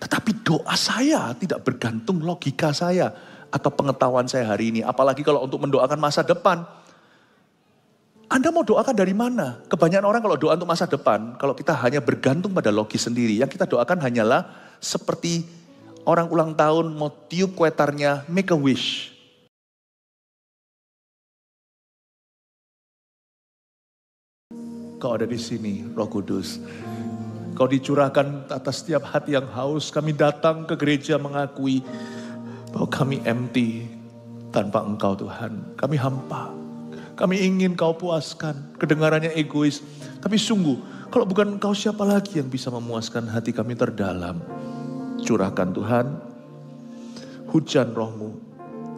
Tetapi doa saya tidak bergantung logika saya atau pengetahuan saya hari ini. Apalagi kalau untuk mendoakan masa depan. Anda mau doakan dari mana? Kebanyakan orang kalau doa untuk masa depan, kalau kita hanya bergantung pada logis sendiri, yang kita doakan hanyalah seperti orang ulang tahun mau tiup kuetarnya, make a wish. Kau ada di sini, Roh Kudus. Kau dicurahkan atas setiap hati yang haus. Kami datang ke gereja mengakui bahwa kami empty tanpa Engkau Tuhan. Kami hampa. Kami ingin Kau puaskan. Kedengarannya egois. Tapi sungguh, kalau bukan Engkau siapa lagi yang bisa memuaskan hati kami terdalam. Curahkan Tuhan, hujan Roh-Mu.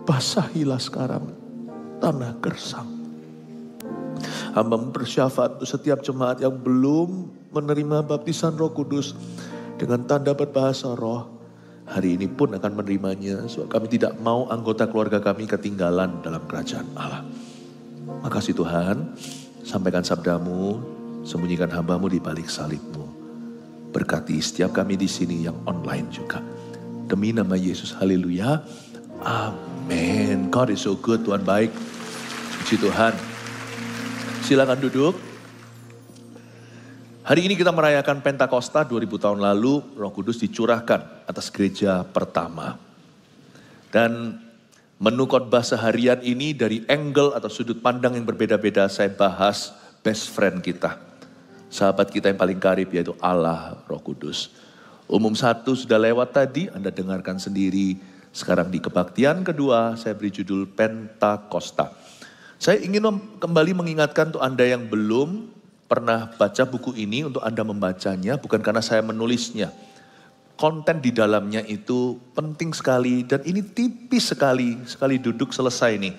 Basahilah sekarang tanah gersang. Hamba mempersyafaat untuk setiap jemaat yang belum menerima baptisan Roh Kudus dengan tanda berbahasa roh. Hari ini pun akan menerimanya. Sebab kami tidak mau anggota keluarga kami ketinggalan dalam kerajaan Allah. Makasih Tuhan, sampaikan sabdamu, sembunyikan hamba-Mu di balik salib-Mu. Berkati setiap kami di sini yang online juga. Demi nama Yesus, haleluya. Amin. God is so good, Tuhan baik. Puji Tuhan. Silakan duduk. Hari ini kita merayakan Pentakosta 2000 tahun lalu, Roh Kudus dicurahkan atas gereja pertama. Dan menu khotbah seharian ini dari angle atau sudut pandang yang berbeda-beda saya bahas best friend kita. Sahabat kita yang paling karib yaitu Allah Roh Kudus. Umum 1 sudah lewat tadi, Anda dengarkan sendiri. Sekarang di kebaktian kedua saya beri judul Pentakosta. Saya ingin kembali mengingatkan untuk Anda yang belum pernah baca buku ini, untuk Anda membacanya bukan karena saya menulisnya. Konten di dalamnya itu penting sekali dan ini tipis sekali duduk selesai nih.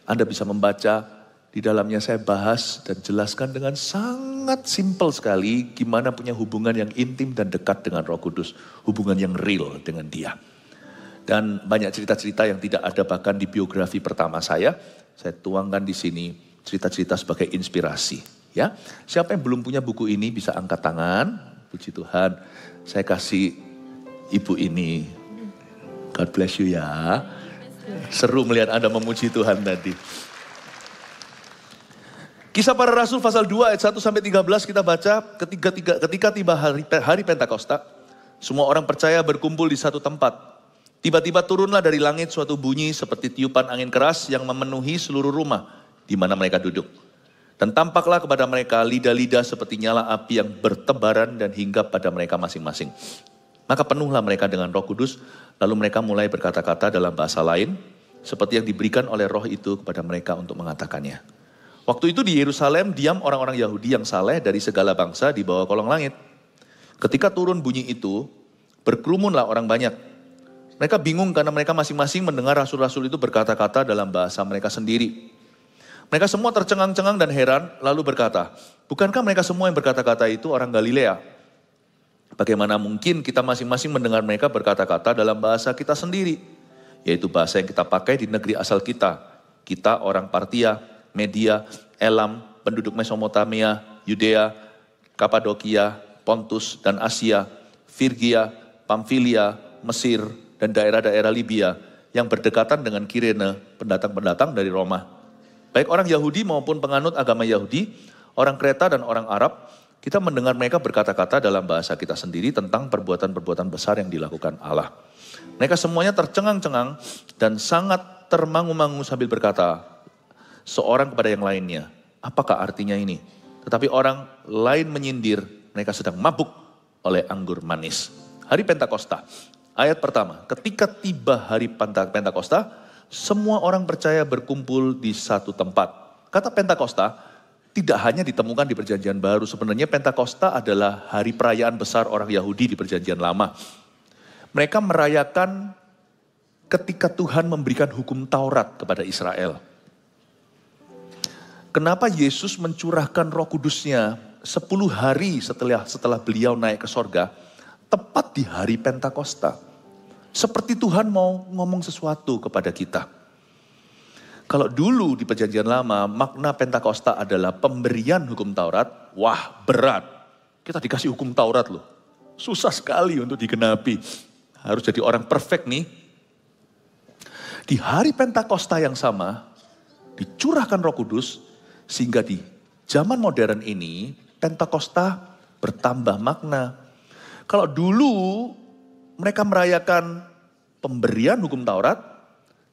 Anda bisa membaca, di dalamnya saya bahas dan jelaskan dengan sangat simpel sekali gimana punya hubungan yang intim dan dekat dengan Roh Kudus. Hubungan yang real dengan Dia. Dan banyak cerita-cerita yang tidak ada bahkan di biografi pertama saya tuangkan di sini cerita-cerita sebagai inspirasi. Ya, siapa yang belum punya buku ini bisa angkat tangan. Puji Tuhan, saya kasih ibu ini. God bless you ya. Seru melihat Anda memuji Tuhan tadi. Kisah Para Rasul pasal 2 ayat 1 sampai 13 kita baca. Ketika tiba hari Pentakosta, semua orang percaya berkumpul di satu tempat. Tiba-tiba turunlah dari langit suatu bunyi seperti tiupan angin keras yang memenuhi seluruh rumah di mana mereka duduk. Dan tampaklah kepada mereka lidah-lidah seperti nyala api yang bertebaran dan hinggap pada mereka masing-masing. Maka penuhlah mereka dengan Roh Kudus, lalu mereka mulai berkata-kata dalam bahasa lain, seperti yang diberikan oleh Roh itu kepada mereka untuk mengatakannya. Waktu itu di Yerusalem diam orang-orang Yahudi yang saleh dari segala bangsa di bawah kolong langit. Ketika turun bunyi itu, berkerumunlah orang banyak. Mereka bingung karena mereka masing-masing mendengar rasul-rasul itu berkata-kata dalam bahasa mereka sendiri. Mereka semua tercengang-cengang dan heran, lalu berkata, bukankah mereka semua yang berkata-kata itu orang Galilea? Bagaimana mungkin kita masing-masing mendengar mereka berkata-kata dalam bahasa kita sendiri? Yaitu bahasa yang kita pakai di negeri asal kita. Kita orang Partia, Media, Elam, penduduk Mesopotamia, Yudea, Kapadokia, Pontus dan Asia, Firgia, Pamfilia, Mesir, dan daerah-daerah Libya yang berdekatan dengan Kirene, pendatang-pendatang dari Roma. Baik orang Yahudi maupun penganut agama Yahudi, orang Kreta dan orang Arab, kita mendengar mereka berkata-kata dalam bahasa kita sendiri tentang perbuatan-perbuatan besar yang dilakukan Allah. Mereka semuanya tercengang-cengang dan sangat termangu-mangu sambil berkata, seorang kepada yang lainnya, apakah artinya ini? Tetapi orang lain menyindir, mereka sedang mabuk oleh anggur manis. Hari Pentakosta, ayat pertama, ketika tiba hari Pentakosta, semua orang percaya berkumpul di satu tempat. Kata Pentakosta tidak hanya ditemukan di Perjanjian Baru. Sebenarnya Pentakosta adalah hari perayaan besar orang Yahudi di Perjanjian Lama. Mereka merayakan ketika Tuhan memberikan hukum Taurat kepada Israel. Kenapa Yesus mencurahkan Roh Kudusnya 10 hari setelah beliau naik ke sorga, tepat di hari Pentakosta. Seperti Tuhan mau ngomong sesuatu kepada kita. Kalau dulu di Perjanjian Lama, makna Pentakosta adalah pemberian hukum Taurat. Wah, berat. Kita dikasih hukum Taurat loh. Susah sekali untuk digenapi. Harus jadi orang perfect nih. Di hari Pentakosta yang sama, dicurahkan Roh Kudus, sehingga di zaman modern ini, Pentakosta bertambah makna. Kalau dulu mereka merayakan pemberian hukum Taurat,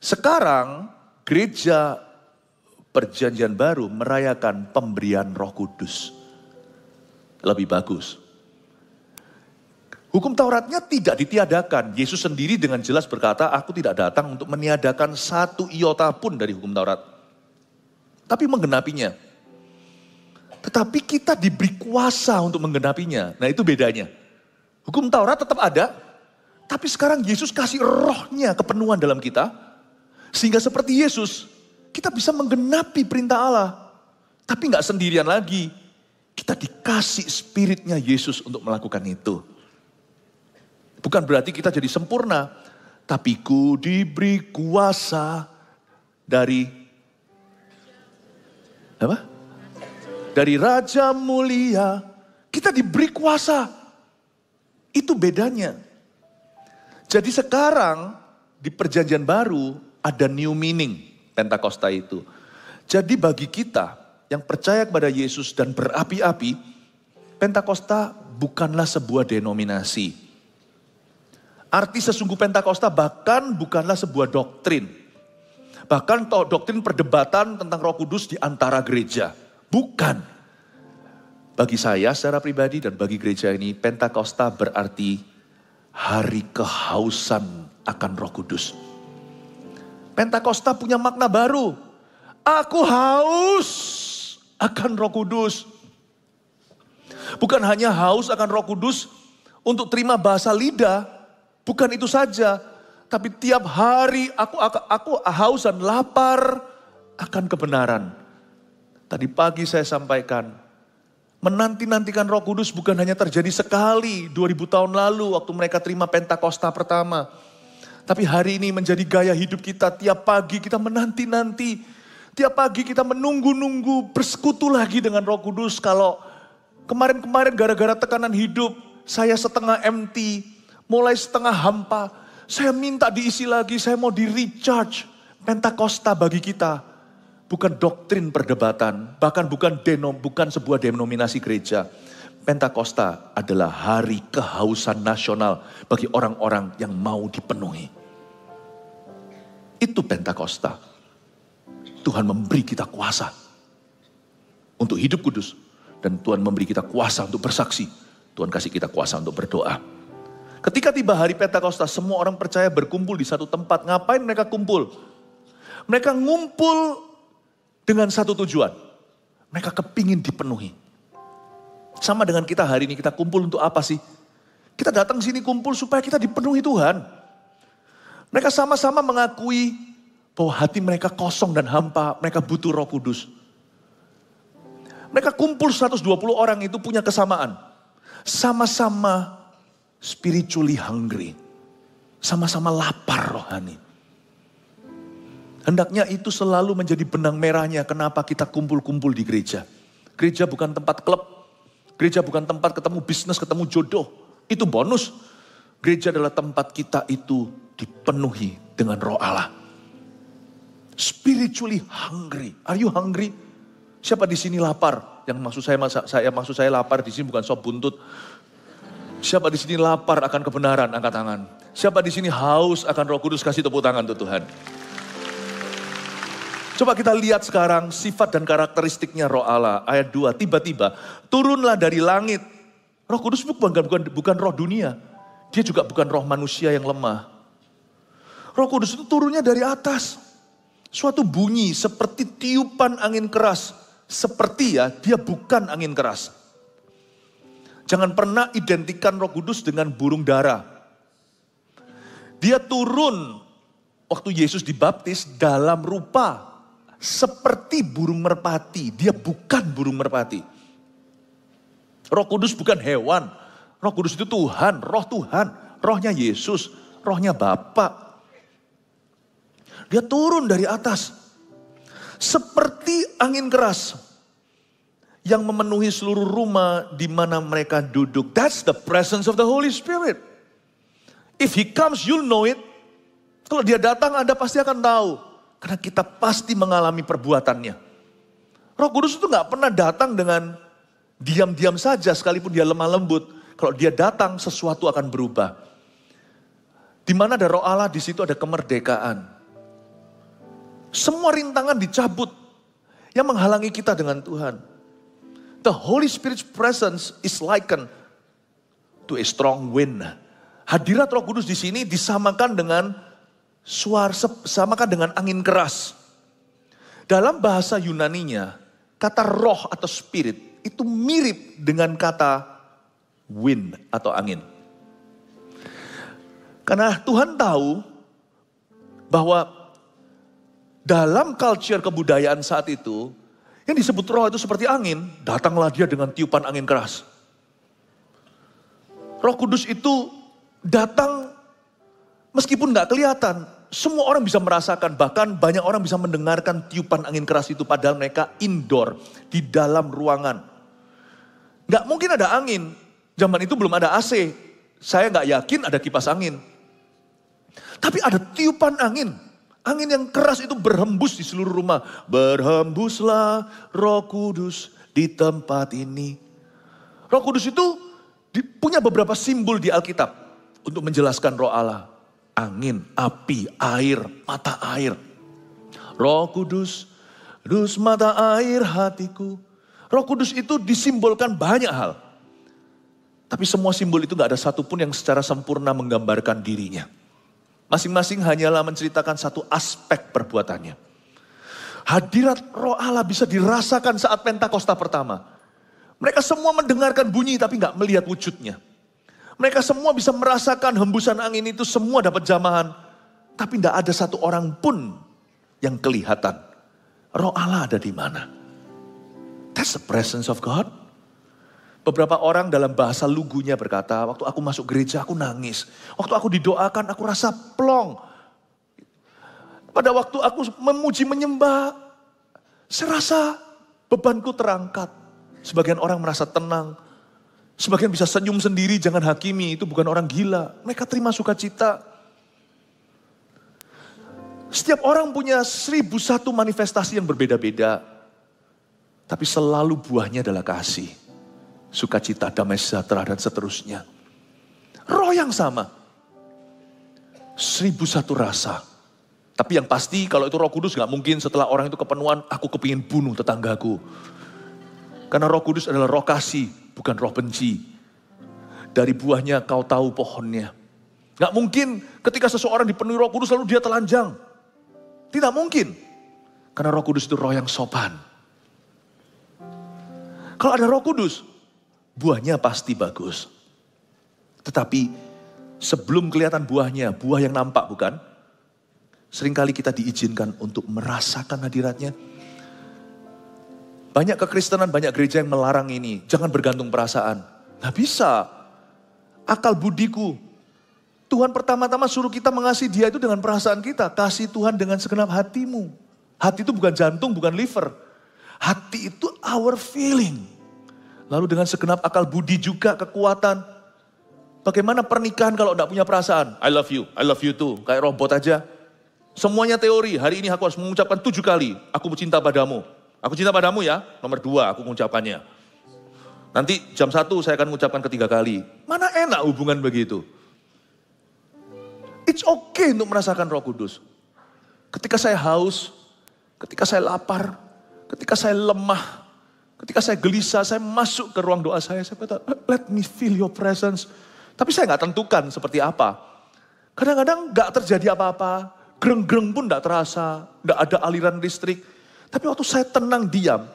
sekarang gereja Perjanjian Baru merayakan pemberian Roh Kudus. Lebih bagus. Hukum Tauratnya tidak ditiadakan. Yesus sendiri dengan jelas berkata, aku tidak datang untuk meniadakan satu iota pun dari hukum Taurat. Tapi menggenapinya. Tetapi kita diberi kuasa untuk menggenapinya. Nah itu bedanya. Hukum Taurat tetap ada, tapi sekarang Yesus kasih rohnya kepenuhan dalam kita. Sehingga seperti Yesus, kita bisa menggenapi perintah Allah. Tapi gak sendirian lagi. Kita dikasih spiritnya Yesus untuk melakukan itu. Bukan berarti kita jadi sempurna. Tapi ku diberi kuasa dari apa? Dari Raja Mulia. Kita diberi kuasa. Itu bedanya. Jadi sekarang di Perjanjian Baru ada new meaning Pentakosta itu. Jadi bagi kita yang percaya kepada Yesus dan berapi-api, Pentakosta bukanlah sebuah denominasi. Arti sesungguh Pentakosta bahkan bukanlah sebuah doktrin. Bahkan doktrin perdebatan tentang Roh Kudus di antara gereja. Bukan. Bagi saya secara pribadi dan bagi gereja ini, Pentakosta berarti hari kehausan akan Roh Kudus. Pentakosta punya makna baru. Aku haus akan Roh Kudus. Bukan hanya haus akan Roh Kudus untuk terima bahasa lidah. Bukan itu saja, tapi tiap hari aku haus dan lapar akan kebenaran. Tadi pagi saya sampaikan, menanti-nantikan Roh Kudus bukan hanya terjadi sekali 2000 tahun lalu waktu mereka terima Pentakosta pertama. Tapi hari ini menjadi gaya hidup kita, tiap pagi kita menanti-nanti. Tiap pagi kita menunggu-nunggu bersekutu lagi dengan Roh Kudus. Kalau kemarin-kemarin gara-gara tekanan hidup, saya setengah empty, mulai setengah hampa. Saya minta diisi lagi, saya mau di recharge. Pentakosta bagi kita bukan doktrin perdebatan, bahkan bukan sebuah denominasi gereja. Pentakosta adalah hari kehausan nasional bagi orang-orang yang mau dipenuhi. Itu Pentakosta. Tuhan memberi kita kuasa untuk hidup kudus. Dan Tuhan memberi kita kuasa untuk bersaksi. Tuhan kasih kita kuasa untuk berdoa. Ketika tiba hari Pentakosta, semua orang percaya berkumpul di satu tempat. Ngapain mereka kumpul? Mereka ngumpul dengan satu tujuan. Mereka kepingin dipenuhi. Sama dengan kita hari ini, kita kumpul untuk apa sih? Kita datang sini kumpul supaya kita dipenuhi Tuhan. Mereka sama-sama mengakui bahwa hati mereka kosong dan hampa. Mereka butuh Roh Kudus. Mereka kumpul 120 orang itu punya kesamaan. Sama-sama spiritually hungry. Sama-sama lapar rohani. Hendaknya itu selalu menjadi benang merahnya kenapa kita kumpul-kumpul di gereja. Gereja bukan tempat klub. Gereja bukan tempat ketemu bisnis, ketemu jodoh. Itu bonus. Gereja adalah tempat kita itu dipenuhi dengan Roh Allah. Spiritually hungry. Are you hungry? Siapa di sini lapar? Yang maksud saya lapar di sini bukan sop buntut. Siapa di sini lapar akan kebenaran? Angkat tangan. Siapa di sini haus akan Roh Kudus? Kasih tepuk tangan untuk Tuhan. Coba kita lihat sekarang sifat dan karakteristiknya Roh Allah. Ayat 2, tiba-tiba turunlah dari langit. Roh Kudus bukan roh dunia. Dia juga bukan roh manusia yang lemah. Roh Kudus itu turunnya dari atas. Suatu bunyi seperti tiupan angin keras. Seperti dia bukan angin keras. Jangan pernah identikan Roh Kudus dengan burung dara. Dia turun waktu Yesus dibaptis dalam rupa seperti burung merpati. Dia bukan burung merpati. Roh Kudus bukan hewan. Roh Kudus itu Tuhan, roh Tuhan. Rohnya Yesus, rohnya Bapa. Dia turun dari atas. Seperti angin keras. yang memenuhi seluruh rumah di mana mereka duduk. That's the presence of the Holy Spirit. If He comes, you'll know it. Kalau Dia datang, Anda pasti akan tahu. Karena kita pasti mengalami perbuatannya. Roh Kudus itu gak pernah datang dengan diam-diam saja sekalipun Dia lemah lembut. Kalau Dia datang, sesuatu akan berubah. Di mana ada Roh Allah, di situ ada kemerdekaan. Semua rintangan dicabut yang menghalangi kita dengan Tuhan. The Holy Spirit's presence is likened to a strong wind. Hadirat Roh Kudus di sini disamakan dengan samakan dengan angin keras. Dalam bahasa Yunaninya, kata roh atau spirit itu mirip dengan kata wind atau angin. Karena Tuhan tahu bahwa dalam culture kebudayaan saat itu, yang disebut roh itu seperti angin, datanglah Dia dengan tiupan angin keras. Roh Kudus itu datang meskipun gak kelihatan. Semua orang bisa merasakan, bahkan banyak orang bisa mendengarkan tiupan angin keras itu padahal mereka indoor, di dalam ruangan. Gak mungkin ada angin, zaman itu belum ada AC. Saya gak yakin ada kipas angin. Tapi ada tiupan angin. Angin yang keras itu berhembus di seluruh rumah. Berhembuslah Roh Kudus di tempat ini. Roh Kudus itu punya beberapa simbol di Alkitab untuk menjelaskan Roh Allah. Angin, api, air, mata air. Roh Kudus, dus mata air hatiku. Roh Kudus itu disimbolkan banyak hal. Tapi semua simbol itu gak ada satupun yang secara sempurna menggambarkan dirinya. Masing-masing hanyalah menceritakan satu aspek perbuatannya. Hadirat Roh Allah bisa dirasakan saat Pentakosta pertama. Mereka semua mendengarkan bunyi tapi gak melihat wujudnya. Mereka semua bisa merasakan hembusan angin itu, semua dapat jamahan. Tapi gak ada satu orang pun yang kelihatan. Roh Allah ada di mana? That's the presence of God. Beberapa orang dalam bahasa lugunya berkata, waktu aku masuk gereja aku nangis. Waktu aku didoakan aku rasa plong. Pada waktu aku memuji menyembah, saya rasa bebanku terangkat. Sebagian orang merasa tenang. Sebagian bisa senyum sendiri, jangan hakimi, itu bukan orang gila. Mereka terima sukacita. Setiap orang punya 1001 manifestasi yang berbeda-beda. Tapi selalu buahnya adalah kasih. Sukacita, damai sejahtera, dan seterusnya. Roh yang sama. 1001 rasa. Tapi yang pasti kalau itu Roh Kudus gak mungkin setelah orang itu kepenuhan, aku kepingin bunuh tetanggaku. Karena Roh Kudus adalah roh kasih, bukan roh benci. Dari buahnya kau tahu pohonnya. Gak mungkin ketika seseorang dipenuhi Roh Kudus lalu dia telanjang. Tidak mungkin. Karena Roh Kudus itu roh yang sopan. Kalau ada Roh Kudus, buahnya pasti bagus. Tetapi sebelum kelihatan buahnya, buah yang nampak bukan? Seringkali kita diizinkan untuk merasakan hadiratnya. Banyak kekristenan, banyak gereja yang melarang ini. Jangan bergantung perasaan. Nggak bisa. Akal budiku. Tuhan pertama-tama suruh kita mengasihi Dia itu dengan perasaan kita. Kasih Tuhan dengan segenap hatimu. Hati itu bukan jantung, bukan liver. Hati itu our feeling. Lalu dengan segenap akal budi juga kekuatan. Bagaimana pernikahan kalau tidak punya perasaan? I love you too. Kayak robot aja. Semuanya teori. Hari ini aku harus mengucapkan 7 kali. Aku cinta padamu. Aku cinta padamu ya. Nomor 2 aku mengucapkannya. Nanti jam 1 saya akan mengucapkan ketiga kali. Mana enak hubungan begitu. It's okay untuk merasakan Roh Kudus. Ketika saya haus. Ketika saya lapar. Ketika saya lemah. Ketika saya gelisah, saya masuk ke ruang doa saya kata, let me feel your presence. Tapi saya gak tentukan seperti apa. Kadang-kadang gak terjadi apa-apa, gereng-gereng pun gak terasa, gak ada aliran listrik. Tapi waktu saya tenang diam,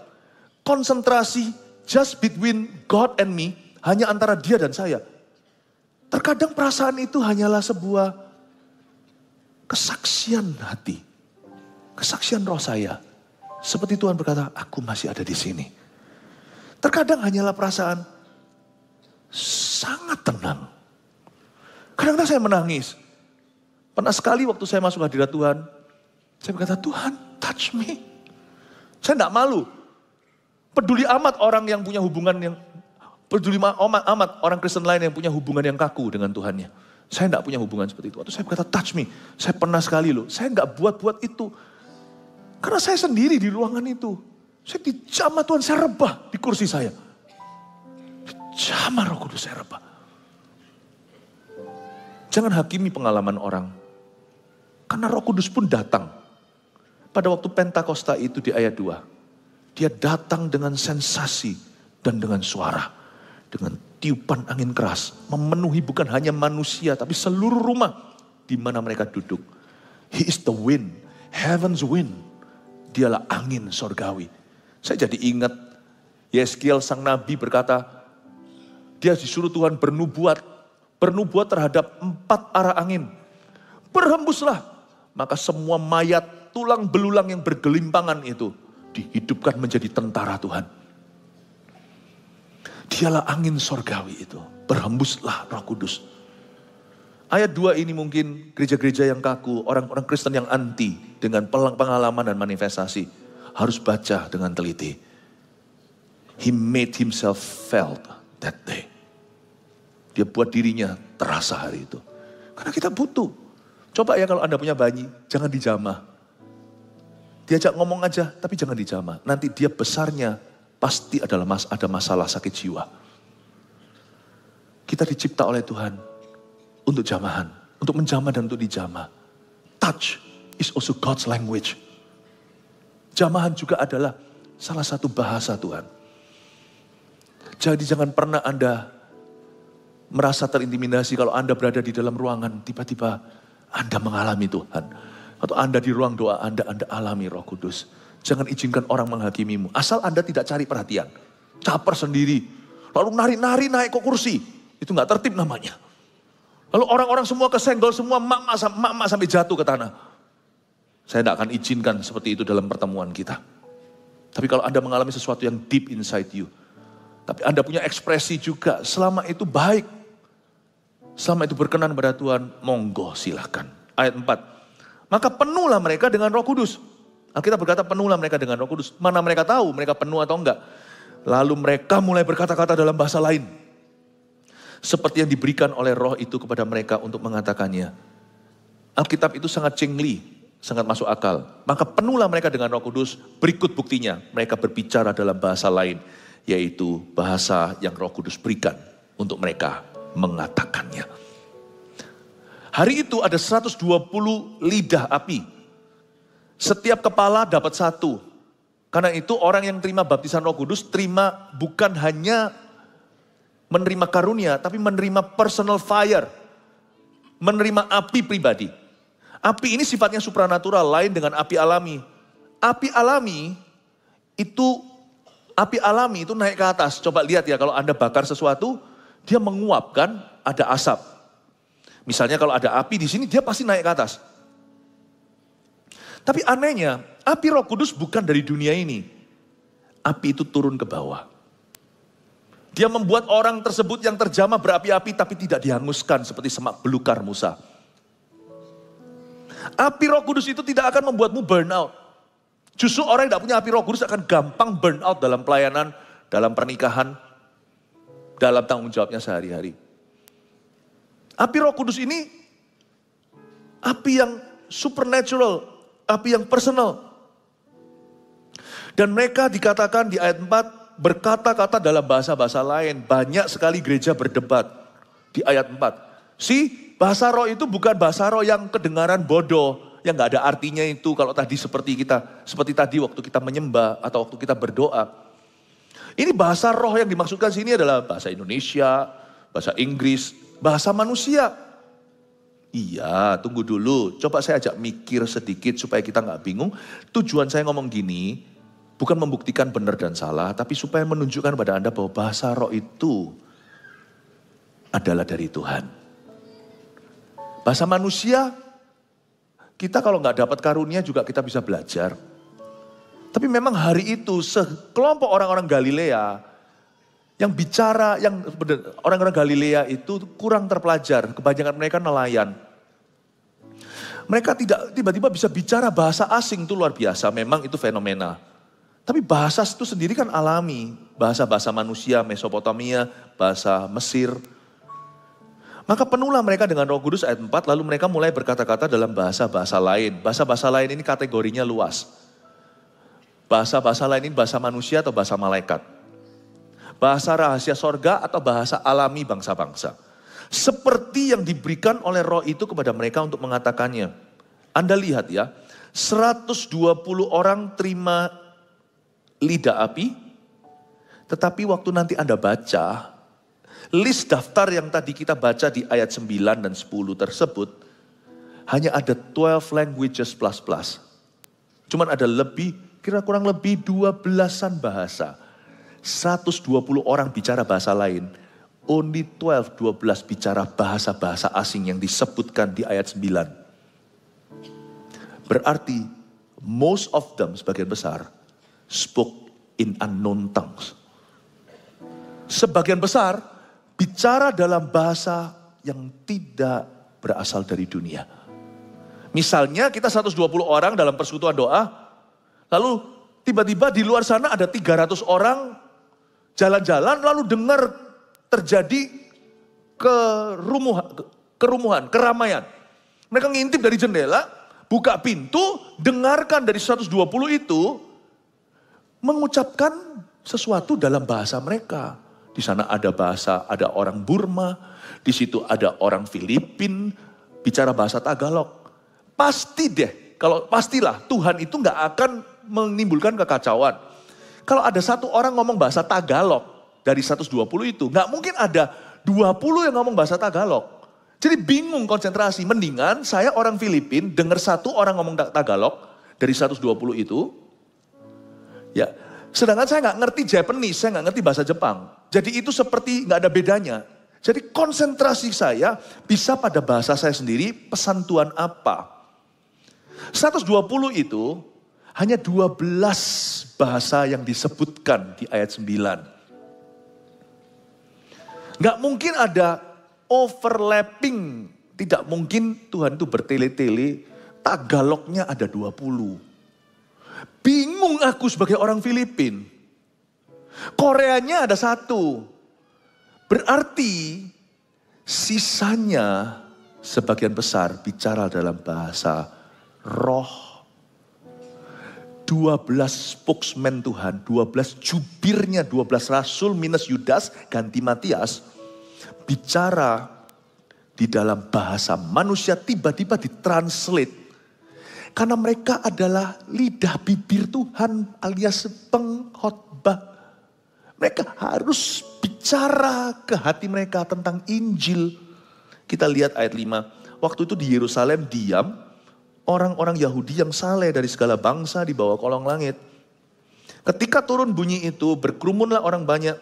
konsentrasi just between God and me, hanya antara Dia dan saya. Terkadang perasaan itu hanyalah sebuah kesaksian hati, kesaksian roh saya. Seperti Tuhan berkata, aku masih ada di sini. Terkadang hanyalah perasaan sangat tenang. Kadang-kadang saya menangis. Pernah sekali waktu saya masuk hadirat Tuhan, saya berkata, Tuhan touch me. Saya tidak malu. Peduli amat orang yang punya hubungan yang, peduli amat orang Kristen lain yang punya hubungan yang kaku dengan Tuhannya. Saya enggak punya hubungan seperti itu. Waktu saya berkata touch me, saya pernah sekali loh. Saya enggak buat-buat itu. Karena saya sendiri di ruangan itu. Saya dijamah Tuhan, saya rebah di kursi saya. Dijamah Roh Kudus, saya rebah. Jangan hakimi pengalaman orang. Karena Roh Kudus pun datang. Pada waktu Pentakosta itu di ayat 2. Dia datang dengan sensasi dan dengan suara. Dengan tiupan angin keras. Memenuhi bukan hanya manusia tapi seluruh rumah di mana mereka duduk. He is the wind, heaven's wind. Dialah angin sorgawi. Saya jadi ingat Yeskiel sang nabi berkata, dia disuruh Tuhan bernubuat terhadap 4 arah angin. Berhembuslah, maka semua mayat tulang belulang yang bergelimpangan itu dihidupkan menjadi tentara Tuhan. Dialah angin sorgawi itu. Berhembuslah Roh Kudus. Ayat 2 ini mungkin gereja-gereja yang kaku, orang-orang Kristen yang anti dengan pengalaman dan manifestasi harus baca dengan teliti. He made himself felt that day. Dia buat dirinya terasa hari itu. Karena kita butuh. Coba ya kalau Anda punya bayi, jangan dijamah. Diajak ngomong aja, tapi jangan dijamah. Nanti dia besarnya pasti adalah ada masalah sakit jiwa. Kita dicipta oleh Tuhan untuk jamahan, untuk menjamah dan untuk dijamah. Touch is also God's language. Jamahan juga adalah salah satu bahasa Tuhan. Jadi jangan pernah Anda merasa terintimidasi kalau Anda berada di dalam ruangan, tiba-tiba Anda mengalami Tuhan. Atau Anda di ruang doa Anda alami Roh Kudus. Jangan izinkan orang menghakimimu. Asal Anda tidak cari perhatian. Caper sendiri. Lalu nari-nari naik ke kursi. Itu gak tertib namanya. Lalu orang-orang semua kesenggol semua, mak sampai jatuh ke tanah. Saya tidak akan izinkan seperti itu dalam pertemuan kita. Tapi kalau Anda mengalami sesuatu yang deep inside you. Tapi Anda punya ekspresi juga. Selama itu baik. Selama itu berkenan pada Tuhan, monggo silahkan. Ayat 4. Maka penuhlah mereka dengan Roh Kudus. Alkitab berkata penuhlah mereka dengan Roh Kudus. Mana mereka tahu mereka penuh atau enggak. Lalu mereka mulai berkata-kata dalam bahasa lain. Seperti yang diberikan oleh Roh itu kepada mereka untuk mengatakannya. Alkitab itu sangat cengli, sangat masuk akal. Maka penuhlah mereka dengan Roh Kudus. Berikut buktinya, mereka berbicara dalam bahasa lain. Yaitu bahasa yang Roh Kudus berikan untuk mereka mengatakannya. Hari itu ada 120 lidah api. Setiap kepala dapat 1. Karena itu orang yang terima baptisan Roh Kudus terima bukan hanya menerima karunia, tapi menerima personal fire. Menerima api pribadi. Api ini sifatnya supranatural, lain dengan api alami. Api alami itu naik ke atas. Coba lihat ya, kalau Anda bakar sesuatu, dia menguapkan, ada asap. Misalnya kalau ada api di sini, dia pasti naik ke atas. Tapi anehnya, api Roh Kudus bukan dari dunia ini. Api itu turun ke bawah. Dia membuat orang tersebut yang terjamah berapi-api tapi tidak dihanguskan seperti semak belukar Musa. Api Roh Kudus itu tidak akan membuatmu burn out. Justru orang yang tidak punya api Roh Kudus akan gampang burn out dalam pelayanan, dalam pernikahan, dalam tanggung jawabnya sehari-hari. Api Roh Kudus ini api yang supernatural, api yang personal. Dan mereka dikatakan di ayat 4 berkata-kata dalam bahasa-bahasa lain. Banyak sekali gereja berdebat di ayat 4. Bahasa roh itu bukan bahasa roh yang kedengaran bodoh, yang gak ada artinya itu kalau tadi seperti tadi waktu kita menyembah atau waktu kita berdoa. Ini bahasa roh yang dimaksudkan sini adalah bahasa Indonesia, bahasa Inggris, bahasa manusia. Iya, tunggu dulu. Coba saya ajak mikir sedikit supaya kita gak bingung. Tujuan saya ngomong gini, bukan membuktikan benar dan salah, tapi supaya menunjukkan pada Anda bahwa bahasa roh itu adalah dari Tuhan. Bahasa manusia, kita kalau nggak dapat karunia juga kita bisa belajar. Tapi memang hari itu sekelompok orang-orang Galilea yang bicara, orang-orang Galilea itu kurang terpelajar. Kebanyakan mereka nelayan. Mereka tidak tiba-tiba bisa bicara bahasa asing, itu luar biasa. Memang itu fenomena. Tapi bahasa itu sendiri kan alami. Bahasa-bahasa manusia, Mesopotamia, bahasa Mesir. Maka penuhlah mereka dengan Roh Kudus ayat 4, lalu mereka mulai berkata-kata dalam bahasa-bahasa lain. Bahasa-bahasa lain ini kategorinya luas. Bahasa-bahasa lain ini bahasa manusia atau bahasa malaikat. Bahasa rahasia sorga atau bahasa alami bangsa-bangsa. Seperti yang diberikan oleh Roh itu kepada mereka untuk mengatakannya. Anda lihat ya, 120 orang terima lidah api, tetapi waktu nanti Anda baca, list daftar yang tadi kita baca di ayat 9 dan 10 tersebut, hanya ada 12 languages plus. Cuman ada kurang lebih 12-an bahasa. 120 orang bicara bahasa lain. Only 12 bicara bahasa-bahasa asing yang disebutkan di ayat 9. Berarti most of them, sebagian besar, spoke in unknown tongues. Sebagian besar bicara dalam bahasa yang tidak berasal dari dunia. Misalnya kita 120 orang dalam persekutuan doa, lalu tiba-tiba di luar sana ada 300 orang jalan-jalan lalu dengar terjadi kerumuhan, keramaian. Mereka ngintip dari jendela, buka pintu, dengarkan dari 120 itu mengucapkan sesuatu dalam bahasa mereka. Di sana ada ada orang Burma, di situ ada orang Filipin, bicara bahasa Tagalog. Pastilah Tuhan itu gak akan menimbulkan kekacauan. Kalau ada satu orang ngomong bahasa Tagalog dari 120 itu, gak mungkin ada 20 yang ngomong bahasa Tagalog. Jadi bingung konsentrasi. Mendingan saya orang Filipin dengar satu orang ngomong Tagalog dari 120 itu. Ya, sedangkan saya gak ngerti Japanese, saya gak ngerti bahasa Jepang. Jadi itu seperti gak ada bedanya. Jadi konsentrasi saya bisa pada bahasa saya sendiri, pesan Tuhan apa. 120 itu hanya 12 bahasa yang disebutkan di ayat 9. Gak mungkin ada overlapping. Tidak mungkin Tuhan itu bertele-tele. Tagalognya ada 20. Bingung aku sebagai orang Filipin. Koreanya ada 1. Berarti sisanya sebagian besar bicara dalam bahasa roh. 12 spokesman Tuhan, 12 jubirnya, 12 rasul minus Yudas ganti Matias, bicara di dalam bahasa manusia tiba-tiba ditranslate. Karena mereka adalah lidah bibir Tuhan alias pengkhotbah. Mereka harus bicara ke hati mereka tentang Injil. Kita lihat ayat 5. Waktu itu di Yerusalem diam orang-orang Yahudi yang saleh dari segala bangsa di bawah kolong langit. Ketika turun bunyi itu, berkerumunlah orang banyak.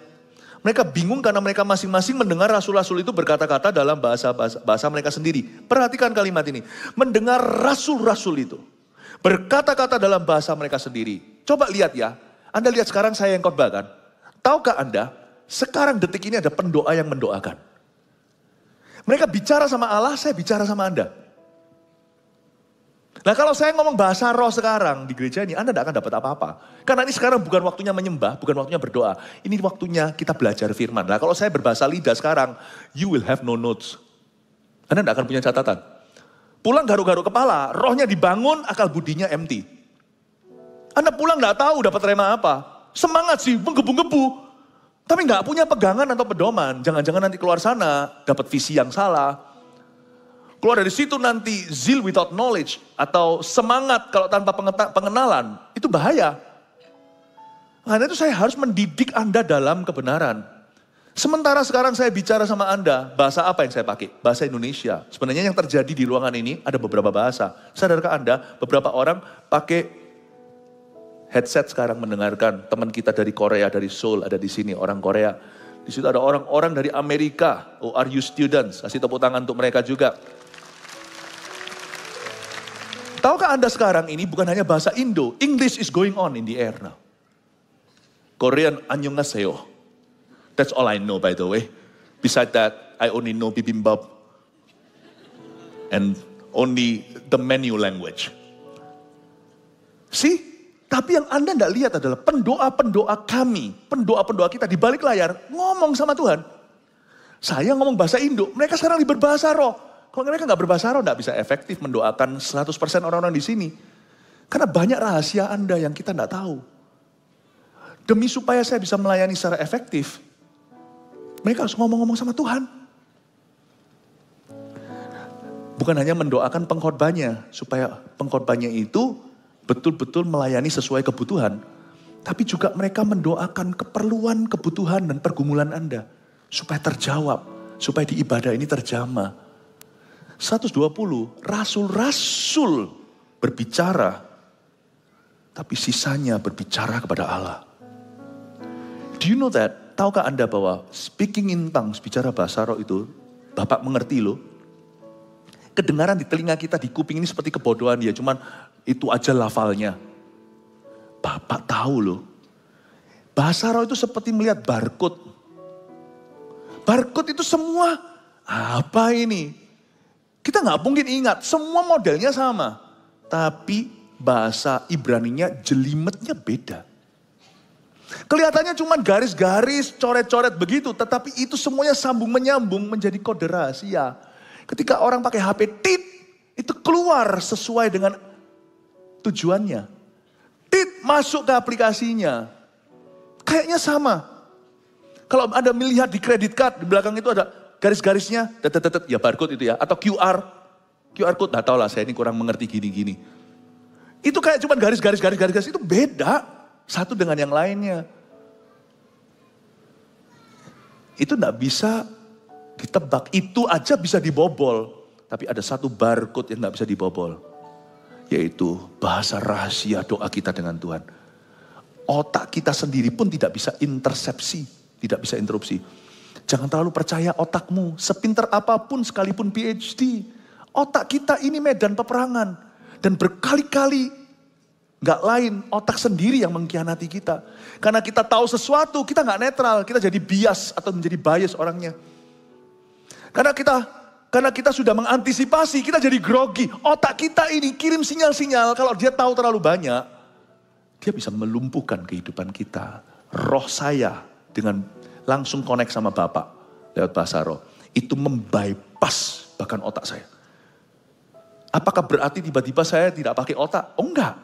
Mereka bingung karena mereka masing-masing mendengar rasul-rasul itu berkata-kata dalam bahasa mereka sendiri. Perhatikan kalimat ini. Mendengar rasul-rasul itu berkata-kata dalam bahasa mereka sendiri. Coba lihat ya. Anda lihat sekarang saya yang khotbah kan. Tahukah Anda, sekarang detik ini ada pendoa yang mendoakan. Mereka bicara sama Allah, saya bicara sama Anda. Nah kalau saya ngomong bahasa roh sekarang di gereja ini, Anda tidak akan dapat apa-apa. Karena ini sekarang bukan waktunya menyembah, bukan waktunya berdoa. Ini waktunya kita belajar firman. Nah kalau saya berbahasa lidah sekarang, you will have no notes. Anda tidak akan punya catatan. Pulang garuk-garuk kepala, rohnya dibangun, akal budinya empty. Anda pulang tidak tahu dapat rema apa. Semangat sih, menggebu-gebu. Tapi nggak punya pegangan atau pedoman. Jangan-jangan nanti keluar sana, dapat visi yang salah. Keluar dari situ nanti zeal without knowledge atau semangat kalau tanpa pengenalan, itu bahaya. Karena itu saya harus mendidik Anda dalam kebenaran. Sementara sekarang saya bicara sama Anda, bahasa apa yang saya pakai? Bahasa Indonesia. Sebenarnya yang terjadi di ruangan ini ada beberapa bahasa. Sadarkah Anda, beberapa orang pakai headset sekarang mendengarkan. Teman kita dari Korea, dari Seoul ada di sini, orang Korea. Di situ ada orang-orang dari Amerika. Oh, are you students? Kasih tepuk tangan untuk mereka juga. Tahukah Anda sekarang ini bukan hanya bahasa Indo, English is going on in the air now. Korean annyeonghaseyo. That's all I know by the way. Besides that, I only know bibimbap. And only the menu language. See? Tapi yang Anda tidak lihat adalah pendoa-pendoa kami, pendoa-pendoa kita di balik layar ngomong sama Tuhan. Saya ngomong bahasa Indo, mereka sekarang berbahasa roh. Kalau mereka nggak berbahasa roh, nggak bisa efektif mendoakan 100% orang-orang di sini. Karena banyak rahasia Anda yang kita nggak tahu. Demi supaya saya bisa melayani secara efektif, mereka harus ngomong-ngomong sama Tuhan. Bukan hanya mendoakan pengkhotbahnya, supaya pengkhotbahnya itu betul-betul melayani sesuai kebutuhan. Tapi juga mereka mendoakan keperluan, kebutuhan, dan pergumulan Anda. Supaya terjawab, supaya di ibadah ini terjamah. 120, rasul-rasul berbicara, tapi sisanya berbicara kepada Allah. Do you know that? Tahukah Anda bahwa speaking in tongues, bicara bahasa roh itu, Bapak mengerti loh. Kedengaran di telinga kita, di kuping ini seperti kebodohan ya, cuman itu aja lafalnya. Bapak tahu loh. Bahasa roh itu seperti melihat barcode. Barcode itu semua, apa ini? Kita nggak mungkin ingat, semua modelnya sama. Tapi bahasa Ibraninya jelimetnya beda. Kelihatannya cuma garis-garis, coret-coret begitu. Tetapi itu semuanya sambung menyambung menjadi kode rahasia. Ketika orang pakai HP tit, itu keluar sesuai dengan tujuannya. Tit masuk ke aplikasinya. Kayaknya sama. Kalau Anda melihat di kredit card, di belakang itu ada garis-garisnya, ya barcode itu ya. Atau QR code, nggak tahu lah saya ini kurang mengerti gini-gini. Itu kayak cuma garis-garis, itu beda. Satu dengan yang lainnya. Itu nggak bisa ditebak, itu aja bisa dibobol. Tapi ada satu barcode yang nggak bisa dibobol. Yaitu bahasa rahasia doa kita dengan Tuhan. Otak kita sendiri pun tidak bisa intersepsi, tidak bisa interupsi. Jangan terlalu percaya otakmu, sepintar apapun sekalipun PhD. Otak kita ini medan peperangan. Dan berkali-kali gak lain, otak sendiri yang mengkhianati kita. Karena kita tahu sesuatu, kita gak netral. Kita jadi bias atau menjadi bias orangnya. Karena kita sudah mengantisipasi, kita jadi grogi. Otak kita ini kirim sinyal-sinyal, kalau dia tahu terlalu banyak, dia bisa melumpuhkan kehidupan kita. Roh saya dengan langsung connect sama Bapak lewat bahasa roh. Itu membypass bahkan otak saya. Apakah berarti tiba-tiba saya tidak pakai otak? Oh enggak.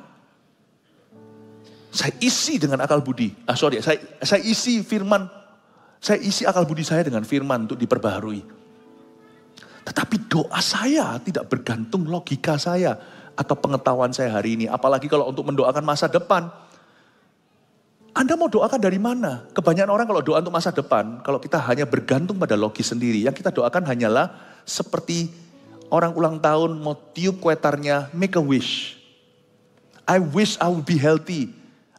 Saya isi dengan akal budi. Saya isi firman. Saya isi akal budi saya dengan firman untuk diperbaharui. Tetapi doa saya tidak bergantung logika saya atau pengetahuan saya hari ini. Apalagi kalau untuk mendoakan masa depan. Anda mau doakan dari mana? Kebanyakan orang kalau doa untuk masa depan, kalau kita hanya bergantung pada logis sendiri, yang kita doakan hanyalah seperti orang ulang tahun mau tiup kuetarnya, make a wish. I wish I will be healthy.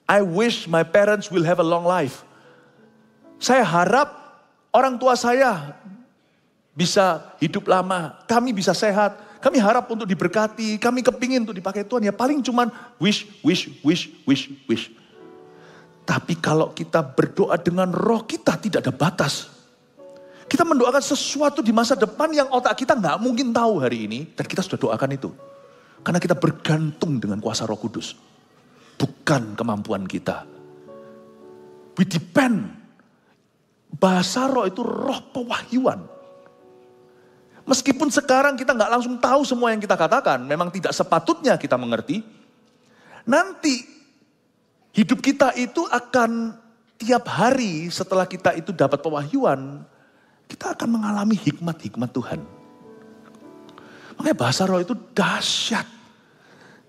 I wish my parents will have a long life. Saya harap orang tua saya bisa hidup lama, kami bisa sehat, kami harap untuk diberkati, kami kepingin untuk dipakai Tuhan. Ya paling cuman wish. Tapi kalau kita berdoa dengan roh, kita tidak ada batas. Kita mendoakan sesuatu di masa depan yang otak kita nggak mungkin tahu hari ini. Dan kita sudah doakan itu. Karena kita bergantung dengan kuasa Roh Kudus. Bukan kemampuan kita. We depend. Bahasa roh itu roh pewahyuan. Meskipun sekarang kita nggak langsung tahu semua yang kita katakan. Memang tidak sepatutnya kita mengerti. Nanti hidup kita itu akan tiap hari setelah kita itu dapat pewahyuan. Kita akan mengalami hikmat-hikmat Tuhan. Makanya bahasa roh itu dahsyat.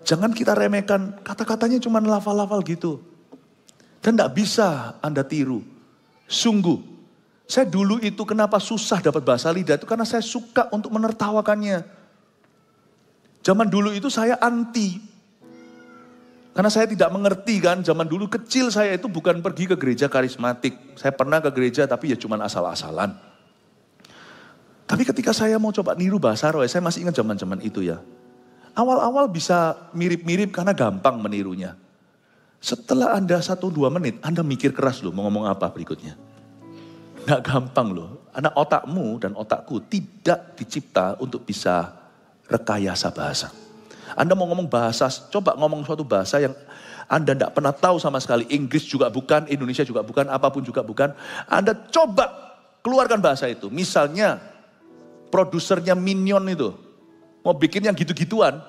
Jangan kita remehkan, kata-katanya cuma lafal-lafal gitu. Dan tidak bisa Anda tiru. Sungguh, saya dulu itu kenapa susah dapat bahasa lidah itu karena saya suka untuk menertawakannya. Zaman dulu itu saya anti. Karena saya tidak mengerti kan, zaman dulu kecil saya itu bukan pergi ke gereja karismatik. Saya pernah ke gereja tapi ya cuma asal-asalan. Tapi ketika saya mau coba niru bahasa roh, saya masih ingat zaman-zaman itu ya. Awal-awal bisa mirip-mirip karena gampang menirunya. Setelah Anda 1-2 menit, Anda mikir keras loh mau ngomong apa berikutnya. Nggak gampang loh. Karena otakmu dan otakku tidak dicipta untuk bisa rekayasa bahasa. Anda mau ngomong bahasa, coba ngomong suatu bahasa yang Anda tidak pernah tahu sama sekali, Inggris juga bukan, Indonesia juga bukan, apapun juga bukan. Anda coba keluarkan bahasa itu. Misalnya produsernya Minion itu, mau bikin yang gitu-gituan,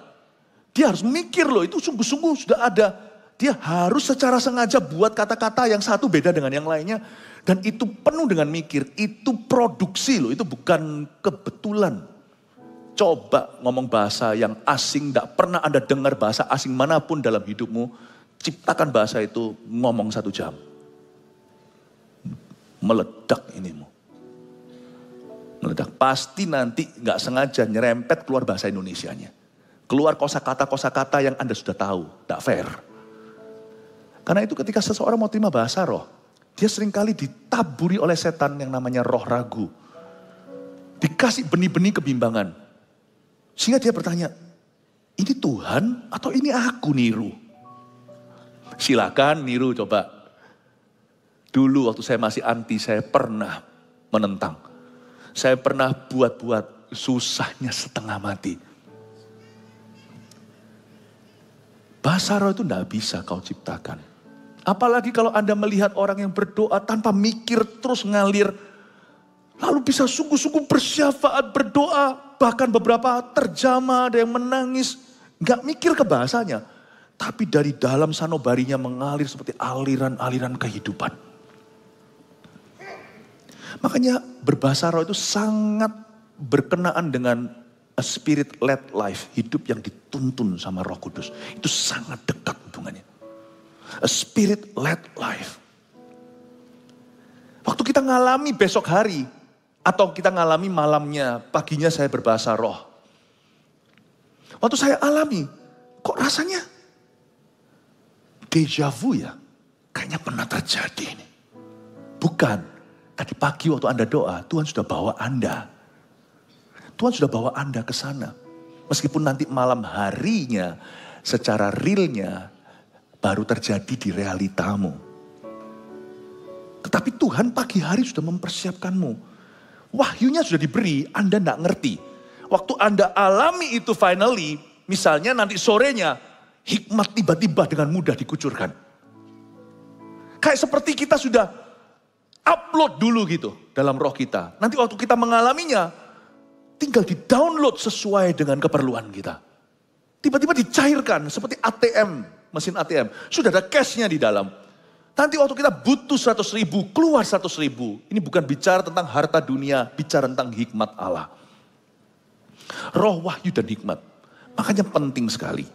dia harus mikir loh, itu sungguh-sungguh sudah ada. Dia harus secara sengaja buat kata-kata yang satu beda dengan yang lainnya. Dan itu penuh dengan mikir, itu produksi loh, itu bukan kebetulan. Coba ngomong bahasa yang asing, tidak pernah Anda dengar bahasa asing manapun dalam hidupmu. Ciptakan bahasa itu, ngomong 1 jam. Meledak inimu. Meledak. Pasti nanti nggak sengaja nyerempet keluar bahasa Indonesianya. Keluar kosakata yang Anda sudah tahu, tidak fair. Karena itu ketika seseorang mau terima bahasa roh, dia seringkali ditaburi oleh setan yang namanya roh ragu. Dikasih benih-benih kebimbangan. Sehingga dia bertanya, ini Tuhan atau ini aku niru? Silakan niru coba. Dulu waktu saya masih anti, saya pernah menentang. Saya pernah buat-buat, susahnya setengah mati. Bahasa roh itu tidak bisa kau ciptakan. Apalagi kalau Anda melihat orang yang berdoa tanpa mikir terus ngalir. Lalu bisa sungguh-sungguh bersyafaat berdoa. Bahkan beberapa terjamah, ada yang menangis. Gak mikir ke bahasanya. Tapi dari dalam sanubarinya mengalir seperti aliran-aliran kehidupan. Makanya berbahasa roh itu sangat berkenaan dengan a spirit-led life. Hidup yang dituntun sama Roh Kudus. Itu sangat dekat hubungannya. A spirit-led life. Waktu kita ngalami besok hari, atau kita ngalami malamnya, paginya saya berbahasa roh. Waktu saya alami, kok rasanya deja vu ya? Kayaknya pernah terjadi ini. Bukan, tadi pagi waktu Anda doa, Tuhan sudah bawa Anda. Tuhan sudah bawa Anda ke sana. Meskipun nanti malam harinya, secara realnya, baru terjadi di realitamu. Tetapi Tuhan pagi hari sudah mempersiapkanmu. Wahyunya sudah diberi, Anda tidak ngerti. Waktu Anda alami itu finally, misalnya nanti sorenya, hikmat tiba-tiba dengan mudah dikucurkan. Kayak seperti kita sudah upload dulu gitu dalam roh kita. Nanti waktu kita mengalaminya, tinggal di-download sesuai dengan keperluan kita. Tiba-tiba dicairkan seperti ATM. Mesin ATM, sudah ada cashnya di dalam. Nanti waktu kita butuh 100.000, keluar 100.000. Ini bukan bicara tentang harta dunia, bicara tentang hikmat Allah. Roh, wahyu, dan hikmat. Makanya penting sekali.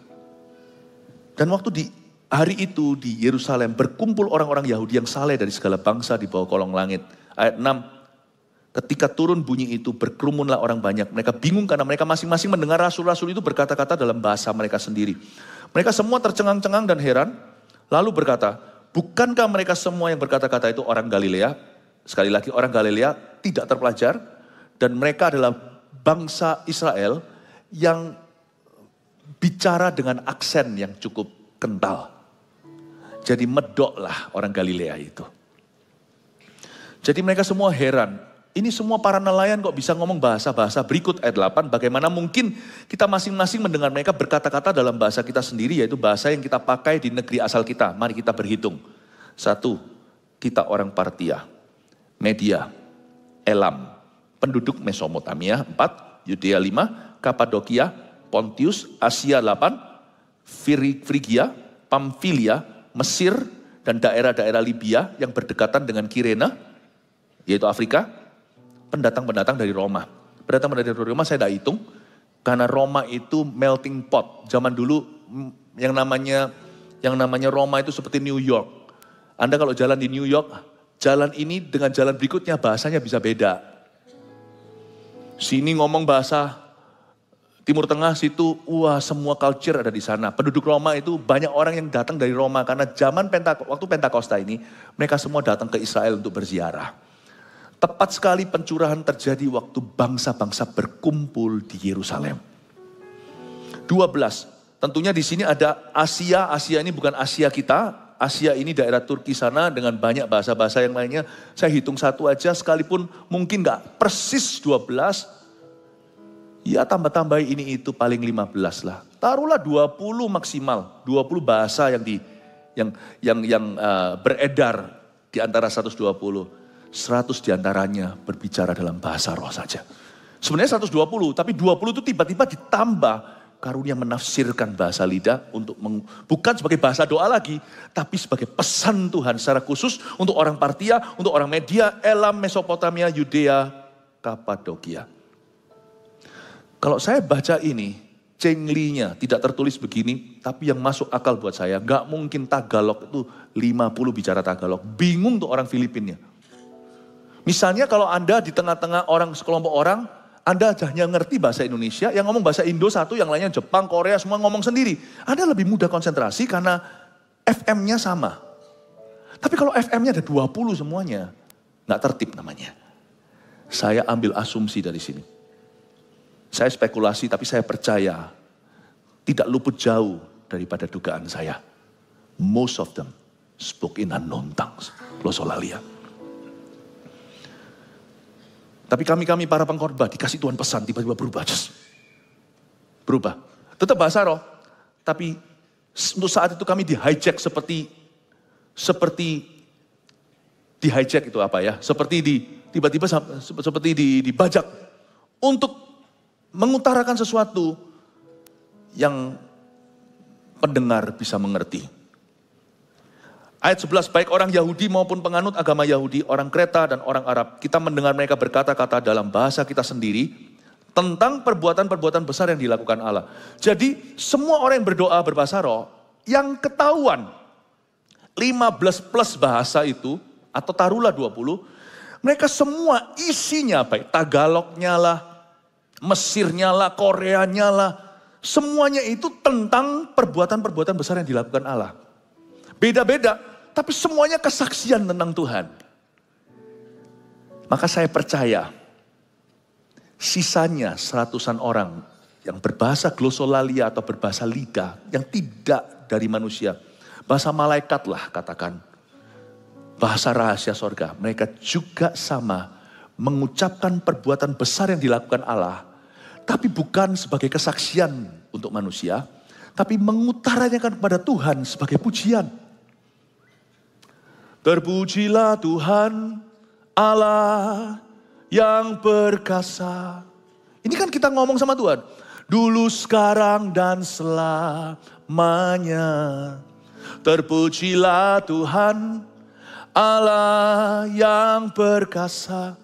Dan waktu di hari itu di Yerusalem, berkumpul orang-orang Yahudi yang saleh dari segala bangsa di bawah kolong langit. Ayat 6, ketika turun bunyi itu, berkerumunlah orang banyak. Mereka bingung karena mereka masing-masing mendengar rasul-rasul itu berkata-kata dalam bahasa mereka sendiri. Mereka semua tercengang-cengang dan heran, lalu berkata, bukankah mereka semua yang berkata-kata itu orang Galilea? Sekali lagi orang Galilea tidak terpelajar, dan mereka adalah bangsa Israel yang bicara dengan aksen yang cukup kental. Jadi medoklah orang Galilea itu. Jadi mereka semua heran. Ini semua para nelayan kok bisa ngomong bahasa-bahasa. Berikut ayat 8, bagaimana mungkin kita masing-masing mendengar mereka berkata-kata dalam bahasa kita sendiri, yaitu bahasa yang kita pakai di negeri asal kita. Mari kita berhitung. 1, kita orang Partia, Media, Elam, penduduk Mesopotamia. 4, Yudea. 5, Kapadokia, Pontius, Asia. 8, Frigia, Pamfilia, Mesir, dan daerah-daerah Libya yang berdekatan dengan Kirene, yaitu Afrika. Pendatang-pendatang dari Roma. Pendatang-pendatang dari Roma saya tidak hitung. Karena Roma itu melting pot. Zaman dulu yang namanya Roma itu seperti New York. Anda kalau jalan di New York, jalan ini dengan jalan berikutnya bahasanya bisa beda. Sini ngomong bahasa Timur Tengah, situ wah semua culture ada di sana. Penduduk Roma itu banyak orang yang datang dari Roma. Karena zaman waktu Pentakosta ini, mereka semua datang ke Israel untuk berziarah. Tepat sekali pencurahan terjadi waktu bangsa-bangsa berkumpul di Yerusalem. 12. Tentunya di sini ada Asia. Asia ini bukan Asia kita. Asia ini daerah Turki sana dengan banyak bahasa-bahasa yang lainnya. Saya hitung satu aja sekalipun mungkin gak persis 12. Ya tambah-tambah ini itu paling 15 lah. Taruhlah 20 maksimal. 20 bahasa yang beredar di antara 120. 100 diantaranya berbicara dalam bahasa roh saja. Sebenarnya 120, tapi 20 itu tiba-tiba ditambah karunia menafsirkan bahasa lidah bukan sebagai bahasa doa lagi, tapi sebagai pesan Tuhan secara khusus untuk orang Partia, untuk orang Media, Elam, Mesopotamia, Yudea, Kapadokia. Kalau saya baca ini, Cengli-nya tidak tertulis begini, tapi yang masuk akal buat saya, gak mungkin Tagalog itu 50 bicara Tagalog. Bingung tuh orang Filipinnya. Misalnya kalau Anda di tengah-tengah sekelompok orang, Anda hanya ngerti bahasa Indonesia, yang ngomong bahasa Indo satu, yang lainnya Jepang, Korea, semua ngomong sendiri. Anda lebih mudah konsentrasi karena FM-nya sama. Tapi kalau FM-nya ada 20 semuanya, gak tertib namanya. Saya ambil asumsi dari sini. Saya spekulasi tapi saya percaya tidak luput jauh daripada dugaan saya. Most of them spoke in unknown tongues. Glosolalia. Tapi kami para pengkhotbah dikasih Tuhan pesan tiba-tiba berubah. Berubah. Tetap bahasa roh. Tapi untuk saat itu kami di-hijack seperti di-hijack itu apa ya? Seperti tiba-tiba seperti dibajak. Untuk mengutarakan sesuatu yang pendengar bisa mengerti. Ayat 11, baik orang Yahudi maupun penganut agama Yahudi, orang Kreta dan orang Arab, kita mendengar mereka berkata-kata dalam bahasa kita sendiri tentang perbuatan-perbuatan besar yang dilakukan Allah. Jadi semua orang yang berdoa berbahasa roh, yang ketahuan 15 plus bahasa itu, atau taruhlah 20, mereka semua isinya baik Tagalognya lah, Mesirnya lah, Koreanya lah, semuanya itu tentang perbuatan-perbuatan besar yang dilakukan Allah. Beda-beda, tapi semuanya kesaksian tentang Tuhan. Maka saya percaya, sisanya 100-an orang yang berbahasa glosolalia atau berbahasa lidah, yang tidak dari manusia, bahasa malaikat lah katakan, bahasa rahasia sorga, mereka juga sama mengucapkan perbuatan besar yang dilakukan Allah, tapi bukan sebagai kesaksian untuk manusia, tapi mengutarakan kepada Tuhan sebagai pujian. Terpujilah Tuhan Allah yang perkasa. Ini kan kita ngomong sama Tuhan. Dulu, sekarang, dan selamanya. Terpujilah Tuhan Allah yang perkasa,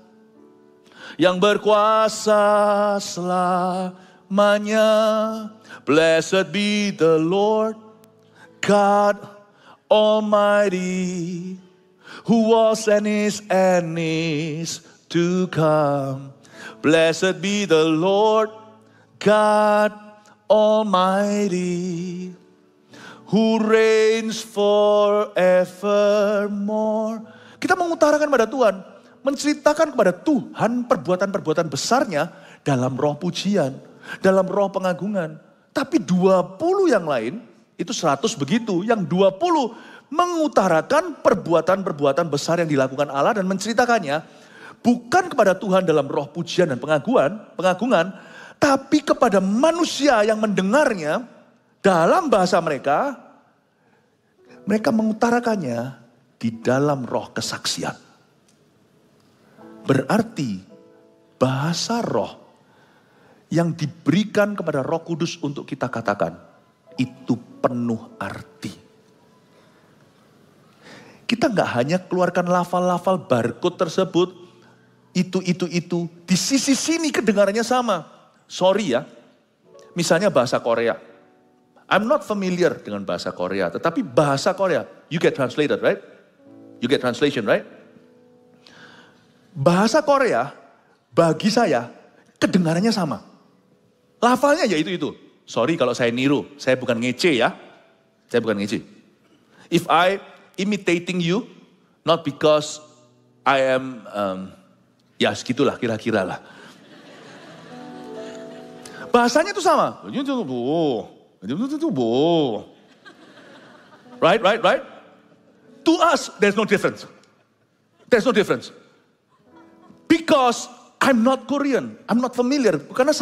yang berkuasa selamanya. Blessed be the Lord God Almighty, who was and is to come. Blessed be the Lord God Almighty, who reigns forevermore. Kita mengutarakan kepada Tuhan, menceritakan kepada Tuhan perbuatan-perbuatan besarnya dalam roh pujian, dalam roh pengagungan. Tapi 20 yang lain, itu 100 begitu, yang 20 mengutarakan perbuatan-perbuatan besar yang dilakukan Allah dan menceritakannya bukan kepada Tuhan dalam roh pujian dan pengagungan, tapi kepada manusia yang mendengarnya dalam bahasa mereka. Mereka mengutarakannya di dalam roh kesaksian. Berarti bahasa roh yang diberikan kepada Roh Kudus untuk kita katakan itu penuh arti. Kita nggak hanya keluarkan lafal-lafal barcode tersebut, itu. Di sisi sini kedengarannya sama. Sorry ya, misalnya bahasa Korea. I'm not familiar dengan bahasa Korea, tetapi bahasa Korea, you get translated, right? You get translation, right? Bahasa Korea, bagi saya, kedengarannya sama. Lafalnya ya itu. Sorry kalau saya niru, saya bukan ngece ya. Saya bukan ngece. If I imitating you, not because I am, ya segitulah kira-kira lah. Bahasanya itu sama. Right? To us, there's no difference. There's no difference. Because I'm not Korean, I'm not familiar. Karena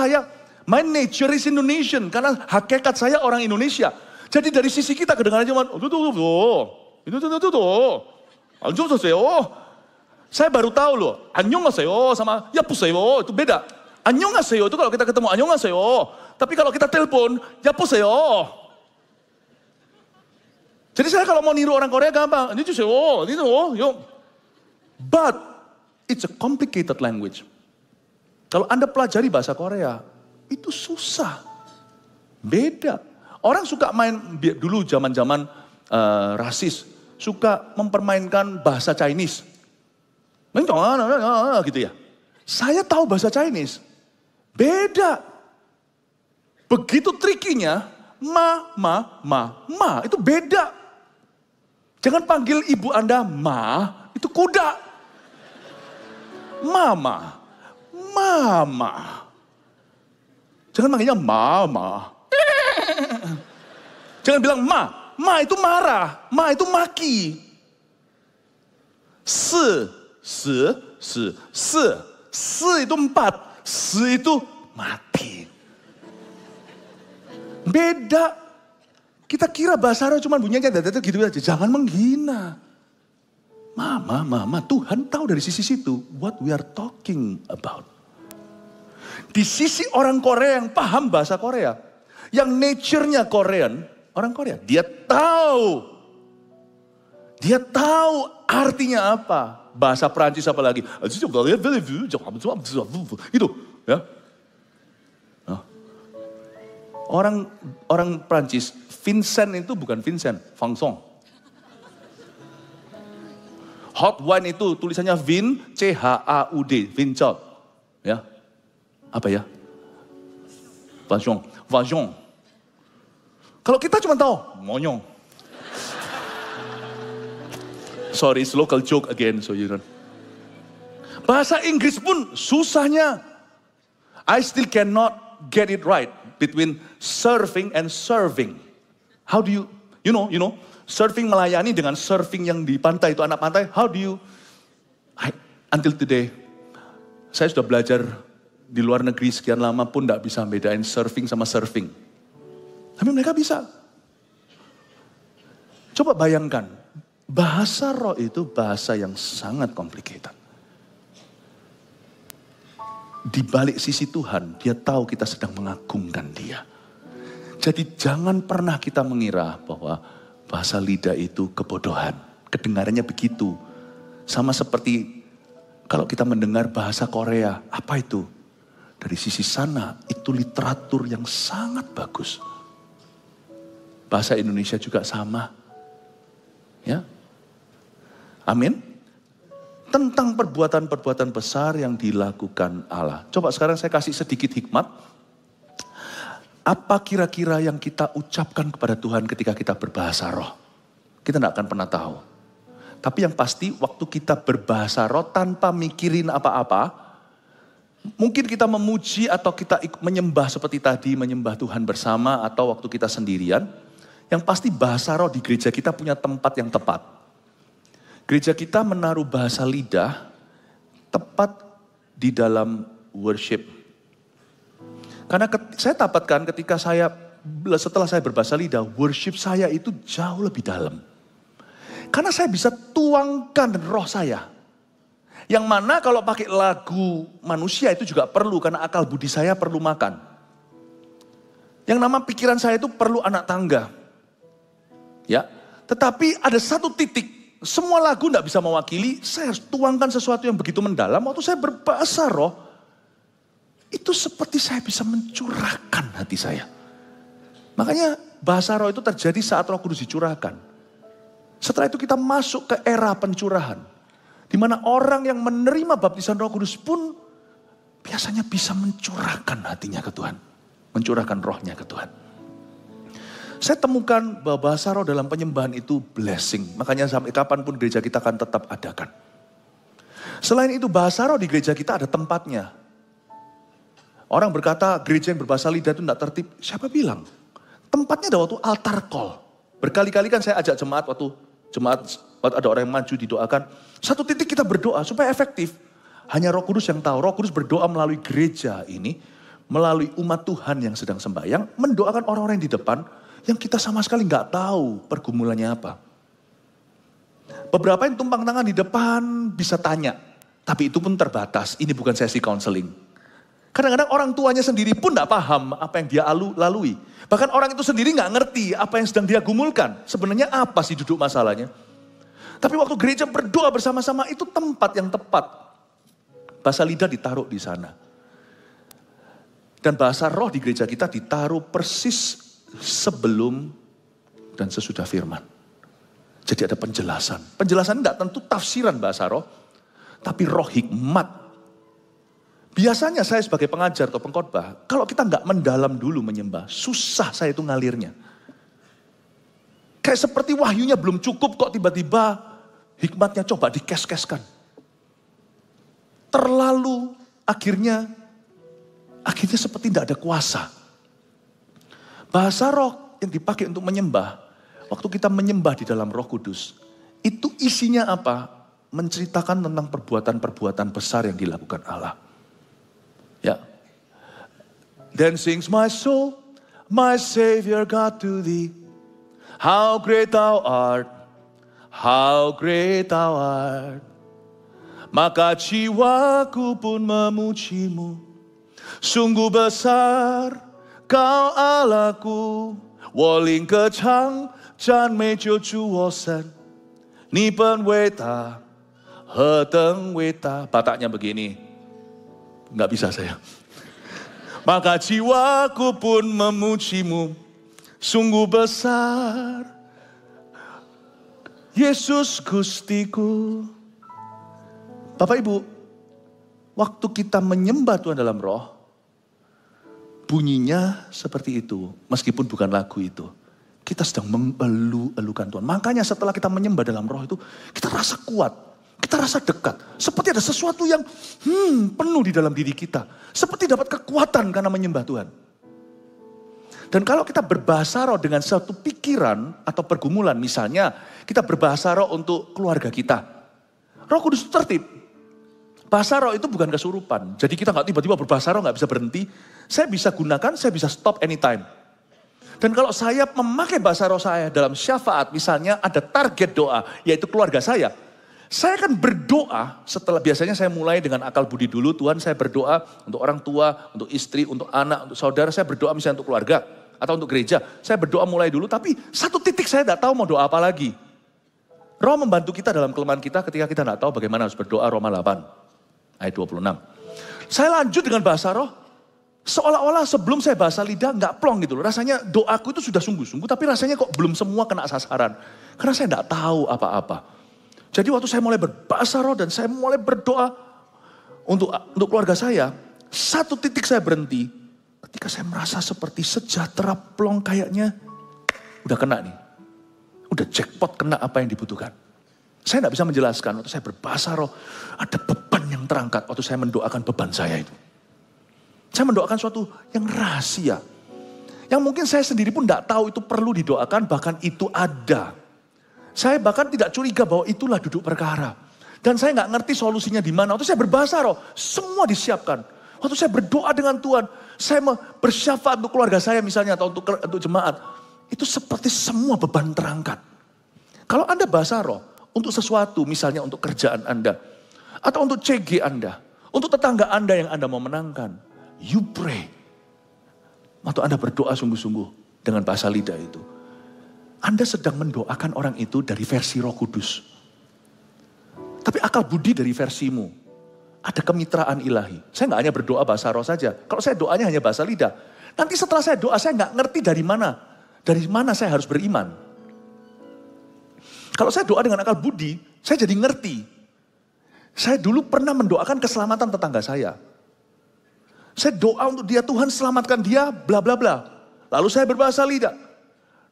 my nature is Indonesian. Karena hakikat saya orang Indonesia. Jadi dari sisi kita kedengaran cuma, saya baru tahu loh, annyeonghaseyo sama yapuseyo itu beda. Annyeonghaseyo itu kalau kita ketemu annyeonghaseyo, tapi kalau kita telepon, yapuseyo. Jadi saya kalau mau niru orang Korea gampang, annyeonghaseyo, but it's a complicated language. Kalau Anda pelajari bahasa Korea, itu susah. Beda. Orang suka main, dulu zaman-zaman rasis, suka mempermainkan bahasa Chinese. Gitu ya. Saya tahu bahasa Chinese. Beda. Begitu trikinya, ma, itu beda. Jangan panggil ibu Anda ma, itu kuda. Mama. Jangan manggilnya mama. Jangan bilang ma itu marah, ma itu maki. Se itu 4, se itu mati. Beda. Kita kira bahasa Arab cuma bunyinya gitu aja. Jangan menghina. Mama, Tuhan tahu dari sisi situ what we are talking about. Di sisi orang Korea yang paham bahasa Korea, yang nature-nya Korean, orang Korea, dia tahu artinya apa. Bahasa Prancis apa lagi? Itu, ya. Orang Prancis, Vincent itu bukan Vincent, Vincent. Hot wine itu tulisannya Vin, C-H-A-U-D, Vincent. Ya. Apa ya? Vagnon. Kalau kita cuma tahu, monyong. Sorry, it's local joke again, so you know. Bahasa Inggris pun susahnya. I still cannot get it right between surfing and serving. How do you know, surfing melayani dengan surfing yang di pantai itu anak pantai. How do you, until today, saya sudah belajar di luar negeri sekian lama pun tidak bisa bedain surfing sama surfing. Tapi mereka bisa. Coba bayangkan, bahasa roh itu bahasa yang sangat complicated. Di balik sisi Tuhan, dia tahu kita sedang mengagungkan dia. Jadi jangan pernah kita mengira bahwa bahasa lidah itu kebodohan. Kedengarannya begitu. Sama seperti kalau kita mendengar bahasa Korea, apa itu? Dari sisi sana, itu literatur yang sangat bagus. Bahasa Indonesia juga sama. Ya. Amin. Tentang perbuatan-perbuatan besar yang dilakukan Allah. Coba sekarang saya kasih sedikit hikmat. Apa kira-kira yang kita ucapkan kepada Tuhan ketika kita berbahasa roh? Kita tidak akan pernah tahu. Tapi yang pasti waktu kita berbahasa roh tanpa mikirin apa-apa, mungkin kita memuji atau kita menyembah seperti tadi, menyembah Tuhan bersama atau waktu kita sendirian. Yang pasti bahasa roh di gereja kita punya tempat yang tepat. Gereja kita menaruh bahasa lidah tepat di dalam worship. Karena saya dapatkan ketika setelah saya berbahasa lidah, worship saya itu jauh lebih dalam. Karena saya bisa tuangkan roh saya. Yang mana kalau pakai lagu manusia itu juga perlu, karena akal budi saya perlu makan. Yang nama pikiran saya itu perlu anak tangga. Ya, tetapi ada satu titik, semua lagu tidak bisa mewakili, saya harus tuangkan sesuatu yang begitu mendalam. Waktu saya berbahasa roh, itu seperti saya bisa mencurahkan hati saya. Makanya bahasa roh itu terjadi saat Roh Kudus dicurahkan. Setelah itu kita masuk ke era pencurahan. Di mana orang yang menerima baptisan Roh Kudus pun biasanya bisa mencurahkan hatinya ke Tuhan. Mencurahkan rohnya ke Tuhan. Saya temukan bahwa bahasa roh dalam penyembahan itu blessing. Makanya sampai kapanpun gereja kita akan tetap adakan. Selain itu bahasa roh di gereja kita ada tempatnya. Orang berkata gereja yang berbahasa lidah itu tidak tertib. Siapa bilang? Tempatnya ada waktu altar call. Berkali-kali kan saya ajak jemaat waktu ada orang yang maju didoakan. Satu titik kita berdoa supaya efektif. Hanya Roh Kudus yang tahu. Roh Kudus berdoa melalui gereja ini. Melalui umat Tuhan yang sedang sembahyang. Mendoakan orang-orang yang di depan. yang kita sama sekali nggak tahu pergumulannya apa. Beberapa yang tumpang tangan di depan bisa tanya, tapi itu pun terbatas. Ini bukan sesi counseling. Kadang-kadang orang tuanya sendiri pun nggak paham apa yang dia lalui. Bahkan orang itu sendiri nggak ngerti apa yang sedang dia gumulkan. Sebenarnya apa sih duduk masalahnya? Tapi waktu gereja berdoa bersama-sama itu tempat yang tepat. Bahasa lidah ditaruh di sana. Dan bahasa roh di gereja kita ditaruh persis sebelum dan sesudah firman. Jadi ada penjelasan. Penjelasan tidak tentu tafsiran bahasa roh, tapi roh hikmat. Biasanya saya sebagai pengajar atau pengkhotbah, kalau kita nggak mendalam dulu menyembah, susah saya itu ngalirnya. Kayak seperti wahyunya belum cukup kok tiba-tiba hikmatnya coba dikes-keskan. Terlalu akhirnya seperti tidak ada kuasa. Bahasa roh yang dipakai untuk menyembah, waktu kita menyembah di dalam Roh Kudus, itu isinya apa? Menceritakan tentang perbuatan-perbuatan besar yang dilakukan Allah. Ya. Then sings my soul, my Savior God to thee. How great thou art, how great thou art. Maka jiwaku pun memujimu. Sungguh besar kau Allahku. Woling kecang jan mejo juosen. Nipen weta, heteng weta. Bataknya begini. Enggak bisa saya. Maka jiwaku pun memujimu. Sungguh besar Yesus Gustiku. Bapak Ibu, waktu kita menyembah Tuhan dalam roh, bunyinya seperti itu. Meskipun bukan lagu itu. Kita sedang mengeluh-elukan Tuhan. Makanya setelah kita menyembah dalam roh itu, kita rasa kuat. Kita rasa dekat. Seperti ada sesuatu yang penuh di dalam diri kita. Seperti dapat kekuatan karena menyembah Tuhan. Dan kalau kita berbahasa roh dengan satu pikiran atau pergumulan. Misalnya kita berbahasa roh untuk keluarga kita. Roh Kudus itu tertib. Bahasa roh itu bukan kesurupan. Jadi kita gak tiba-tiba berbahasa roh gak bisa berhenti. Saya bisa gunakan, saya bisa stop anytime. Dan kalau saya memakai bahasa roh saya dalam syafaat. Misalnya ada target doa yaitu keluarga saya. Saya akan berdoa setelah biasanya saya mulai dengan akal budi dulu. Tuhan saya berdoa untuk orang tua, untuk istri, untuk anak, untuk saudara. Saya berdoa misalnya untuk keluarga atau untuk gereja. Saya berdoa mulai dulu tapi satu titik saya tidak tahu mau doa apa lagi. Roh membantu kita dalam kelemahan kita ketika kita tidak tahu bagaimana harus berdoa. Roma 8 ayat 26. Saya lanjut dengan bahasa roh. Seolah-olah sebelum saya bahasa lidah nggak plong gitu loh. Rasanya doaku itu sudah sungguh-sungguh tapi rasanya kok belum semua kena sasaran. Karena saya tidak tahu apa-apa. Jadi waktu saya mulai berbahasa roh dan saya mulai berdoa untuk keluarga saya. Satu titik saya berhenti. Ketika saya merasa seperti sejahtera plong kayaknya. Udah kena nih. Udah jackpot kena apa yang dibutuhkan. Saya tidak bisa menjelaskan. Waktu saya berbahasa roh. Ada beban yang terangkat waktu saya mendoakan beban saya itu. Saya mendoakan suatu yang rahasia. Yang mungkin saya sendiri pun tidak tahu itu perlu didoakan. Bahkan itu ada. Saya bahkan tidak curiga bahwa itulah duduk perkara. Dan saya nggak ngerti solusinya di mana. Waktu saya berbahasa roh, semua disiapkan. Waktu saya berdoa dengan Tuhan, saya bersyafaat untuk keluarga saya misalnya atau untuk jemaat. Itu seperti semua beban terangkat. Kalau Anda bahasa roh, untuk sesuatu misalnya untuk kerjaan Anda. Atau untuk CG Anda. Untuk tetangga Anda yang Anda mau menangkan. You pray. Waktu Anda berdoa sungguh-sungguh dengan bahasa lidah itu. Anda sedang mendoakan orang itu dari versi Roh Kudus. Tapi akal budi dari versimu. Ada kemitraan ilahi. Saya nggak hanya berdoa bahasa roh saja. Kalau saya doanya hanya bahasa lidah. Nanti setelah saya doa saya nggak ngerti dari mana. Dari mana saya harus beriman. Kalau saya doa dengan akal budi, saya jadi ngerti. Saya dulu pernah mendoakan keselamatan tetangga saya. Saya doa untuk dia, Tuhan selamatkan dia, bla bla bla. Lalu saya berbahasa lidah.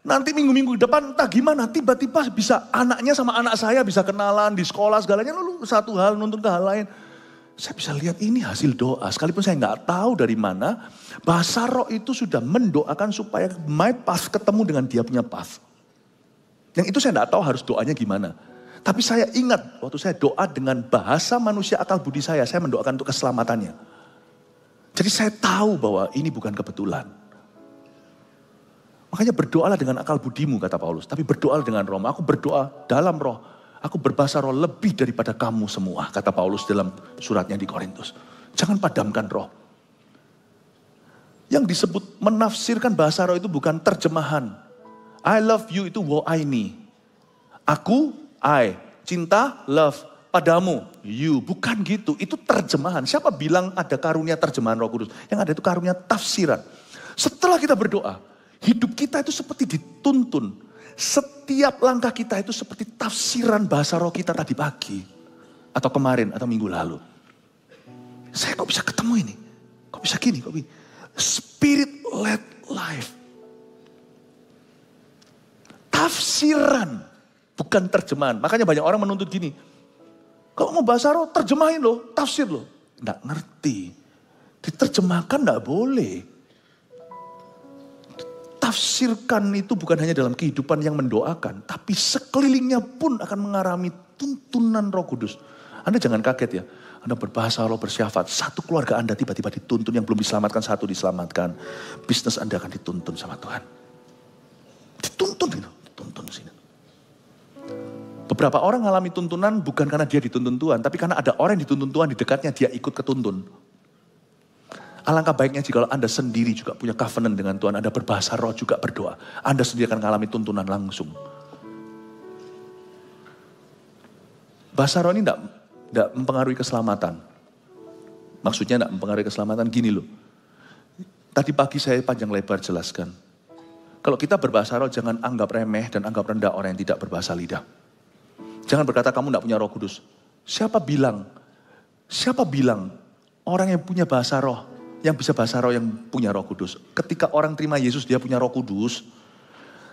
Nanti minggu-minggu depan entah gimana tiba-tiba bisa anaknya sama anak saya bisa kenalan di sekolah segalanya. Lalu satu hal nuntun ke hal lain. Saya bisa lihat ini hasil doa. Sekalipun saya nggak tahu dari mana. Bahasa roh itu sudah mendoakan supaya my path ketemu dengan dia punya path. Yang itu saya nggak tahu harus doanya gimana. Tapi saya ingat waktu saya doa dengan bahasa manusia akal budi saya mendoakan untuk keselamatannya. Jadi saya tahu bahwa ini bukan kebetulan. Makanya berdoalah dengan akal budimu kata Paulus. Tapi berdoalah dengan roh. Aku berdoa dalam roh. Aku berbahasa roh lebih daripada kamu semua. Kata Paulus dalam suratnya di Korintus. Jangan padamkan roh. Yang disebut menafsirkan bahasa roh itu bukan terjemahan. I love you itu wo aini. Aku, I. Cinta, love. Padamu, you. Bukan gitu. Itu terjemahan. Siapa bilang ada karunia terjemahan Roh Kudus? Yang ada itu karunia tafsiran. Setelah kita berdoa, hidup kita itu seperti dituntun. Setiap langkah kita itu seperti tafsiran bahasa roh kita tadi pagi. Atau kemarin, atau minggu lalu. Saya kok bisa ketemu ini? Kok bisa gini? Kok begini? Spirit led life. Tafsiran, bukan terjemahan. Makanya banyak orang menuntut gini. Kalau mau bahasa roh, terjemahin loh, tafsir loh. Nggak ngerti. Diterjemahkan nggak boleh. Tafsirkan itu bukan hanya dalam kehidupan yang mendoakan. Tapi sekelilingnya pun akan mengalami tuntunan Roh Kudus. Anda jangan kaget ya. Anda berbahasa roh bersyafat. Satu keluarga Anda tiba-tiba dituntun. Yang belum diselamatkan, satu diselamatkan. Bisnis Anda akan dituntun sama Tuhan. Dituntun gitu. Dituntun sini. Beberapa orang mengalami tuntunan bukan karena dia dituntun Tuhan. Tapi karena ada orang yang dituntun Tuhan di dekatnya, dia ikut ketuntun. Alangkah baiknya jika Anda sendiri juga punya covenant dengan Tuhan. Anda berbahasa roh juga berdoa. Anda sendiri akan mengalami tuntunan langsung. Bahasa roh ini tidak mempengaruhi keselamatan. Maksudnya tidak mempengaruhi keselamatan gini loh. Tadi pagi saya panjang lebar jelaskan. Kalau kita berbahasa roh jangan anggap remeh dan anggap rendah orang yang tidak berbahasa lidah. Jangan berkata kamu tidak punya Roh Kudus. Siapa bilang orang yang punya bahasa roh, yang bisa bahasa roh yang punya Roh Kudus. Ketika orang terima Yesus dia punya Roh Kudus.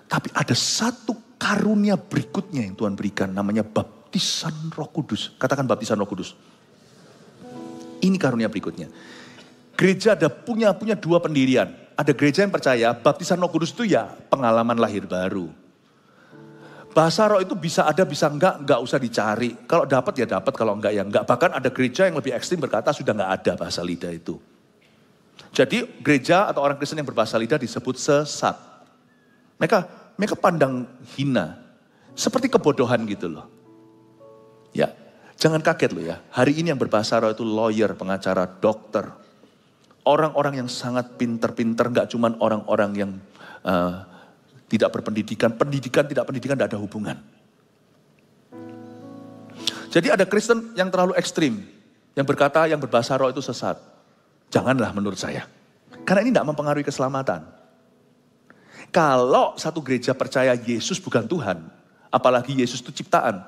Tapi ada satu karunia berikutnya yang Tuhan berikan namanya baptisan Roh Kudus. Katakan baptisan Roh Kudus. Ini karunia berikutnya. Gereja ada punya dua pendirian. Ada gereja yang percaya baptisan Roh Kudus itu ya pengalaman lahir baru. Bahasa roh itu bisa ada, bisa enggak usah dicari. Kalau dapat ya dapat, kalau enggak ya enggak. Bahkan ada gereja yang lebih ekstrim berkata sudah enggak ada bahasa lidah itu. Jadi gereja atau orang Kristen yang berbahasa lidah disebut sesat. Mereka pandang hina. Seperti kebodohan gitu loh. Ya, jangan kaget loh ya. Hari ini yang berbahasa roh itu lawyer, pengacara, dokter. Orang-orang yang sangat pinter-pinter, enggak cuman orang-orang yang tidak berpendidikan, tidak ada hubungan. Jadi ada Kristen yang terlalu ekstrim, yang berkata yang berbahasa roh itu sesat. Janganlah menurut saya. Karena ini tidak mempengaruhi keselamatan. Kalau satu gereja percaya Yesus bukan Tuhan, apalagi Yesus itu ciptaan.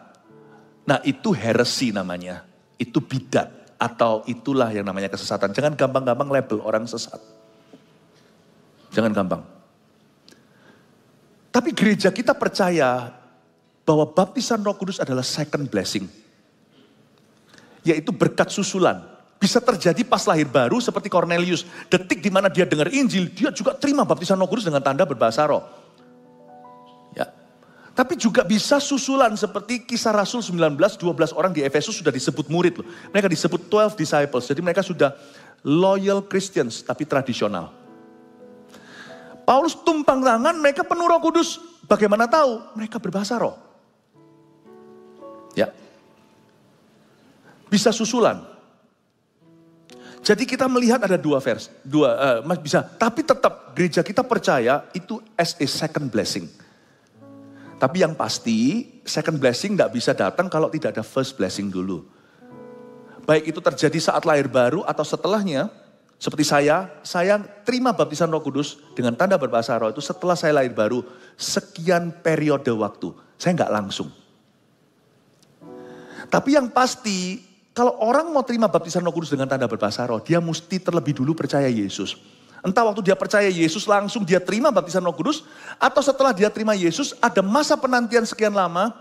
Nah itu heresi namanya, itu bidat, atau itulah yang namanya kesesatan. Jangan gampang-gampang label orang sesat. Jangan gampang. Tapi gereja kita percaya bahwa baptisan Roh Kudus adalah second blessing. Yaitu berkat susulan. Bisa terjadi pas lahir baru seperti Cornelius. Detik di mana dia dengar Injil, dia juga terima baptisan Roh Kudus dengan tanda berbahasa roh. Ya. Tapi juga bisa susulan seperti Kisah Rasul 19, 12 orang di Efesus sudah disebut murid loh. Mereka disebut 12 disciples. Jadi mereka sudah loyal Christians tapi tradisional. Paulus tumpang tangan, mereka penuh Roh Kudus. Bagaimana tahu? Mereka berbahasa roh. Ya. Bisa susulan. Jadi kita melihat ada dua bisa. Tapi tetap gereja kita percaya itu as a second blessing. Tapi yang pasti second blessing tidak bisa datang kalau tidak ada first blessing dulu. Baik itu terjadi saat lahir baru atau setelahnya. Seperti saya terima baptisan Roh Kudus dengan tanda berbahasa roh itu setelah saya lahir baru sekian periode waktu. Saya nggak langsung. Tapi yang pasti kalau orang mau terima baptisan Roh Kudus dengan tanda berbahasa roh, dia mesti terlebih dulu percaya Yesus. Entah waktu dia percaya Yesus langsung dia terima baptisan Roh Kudus, atau setelah dia terima Yesus ada masa penantian sekian lama,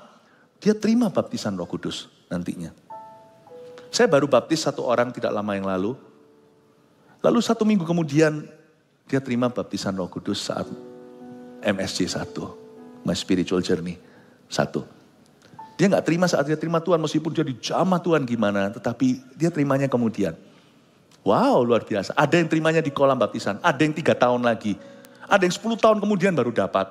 dia terima baptisan Roh Kudus nantinya. Saya baru baptis satu orang tidak lama yang lalu. Lalu 1 minggu kemudian dia terima baptisan Roh Kudus saat MSJ 1, My Spiritual Journey 1. Dia nggak terima saat dia terima Tuhan meskipun dia dijamah Tuhan gimana, tetapi dia terimanya kemudian. Wow, luar biasa. Ada yang terimanya di kolam baptisan, ada yang 3 tahun lagi, Ada yang 10 tahun kemudian baru dapat.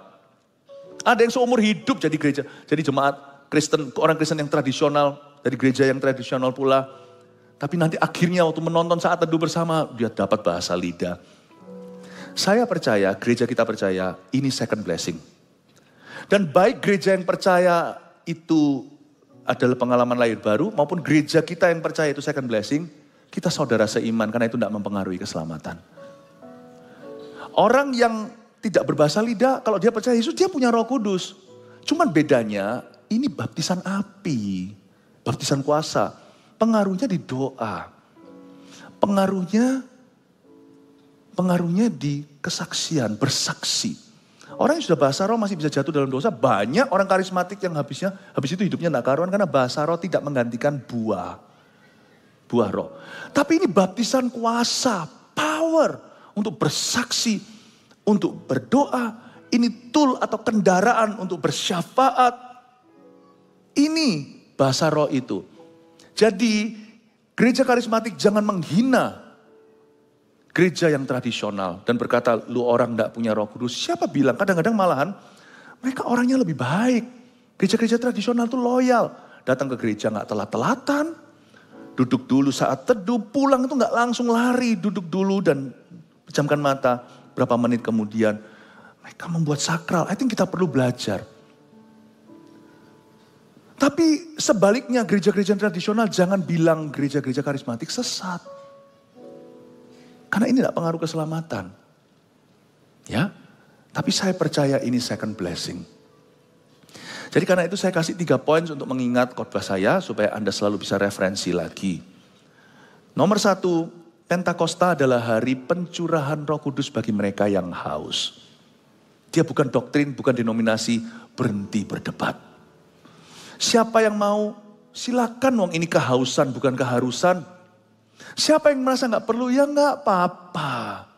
Ada yang seumur hidup jadi gereja, jadi jemaat Kristen, orang Kristen yang tradisional, dari gereja yang tradisional pula. Tapi nanti akhirnya waktu menonton saat teduh bersama, dia dapat bahasa lidah. Saya percaya, gereja kita percaya, ini second blessing. Dan baik gereja yang percaya itu adalah pengalaman lahir baru, maupun gereja kita yang percaya itu second blessing, kita saudara seiman, karena itu tidak mempengaruhi keselamatan. Orang yang tidak berbahasa lidah, kalau dia percaya Yesus, dia punya Roh Kudus. Cuman bedanya, ini baptisan api, baptisan kuasa. Pengaruhnya di doa. Pengaruhnya di kesaksian, bersaksi. Orang yang sudah bahasa roh masih bisa jatuh dalam dosa. Banyak orang karismatik yang habis itu hidupnya tidak karuan karena bahasa roh tidak menggantikan buah roh. Tapi ini baptisan kuasa, power untuk bersaksi, untuk berdoa. Ini tool atau kendaraan untuk bersyafaat. Ini bahasa roh itu. Jadi gereja karismatik jangan menghina gereja yang tradisional dan berkata lu orang tidak punya Roh Kudus. Siapa bilang? Kadang-kadang malahan mereka orangnya lebih baik. Gereja-gereja tradisional itu loyal. Datang ke gereja nggak telat-telatan. Duduk dulu saat teduh, pulang itu nggak langsung lari. Duduk dulu dan pejamkan mata. Berapa menit kemudian mereka membuat sakral. I think kita perlu belajar. Tapi sebaliknya gereja-gereja tradisional jangan bilang gereja-gereja karismatik sesat. Karena ini tidak pengaruh keselamatan. Ya, tapi saya percaya ini second blessing. Jadi karena itu saya kasih 3 poin untuk mengingat khotbah saya supaya Anda selalu bisa referensi lagi. Nomor 1, Pentakosta adalah hari pencurahan Roh Kudus bagi mereka yang haus. Dia bukan doktrin, bukan denominasi, berhenti berdebat. Siapa yang mau, silakan, wong ini kehausan bukan keharusan. Siapa yang merasa gak perlu, ya gak apa-apa.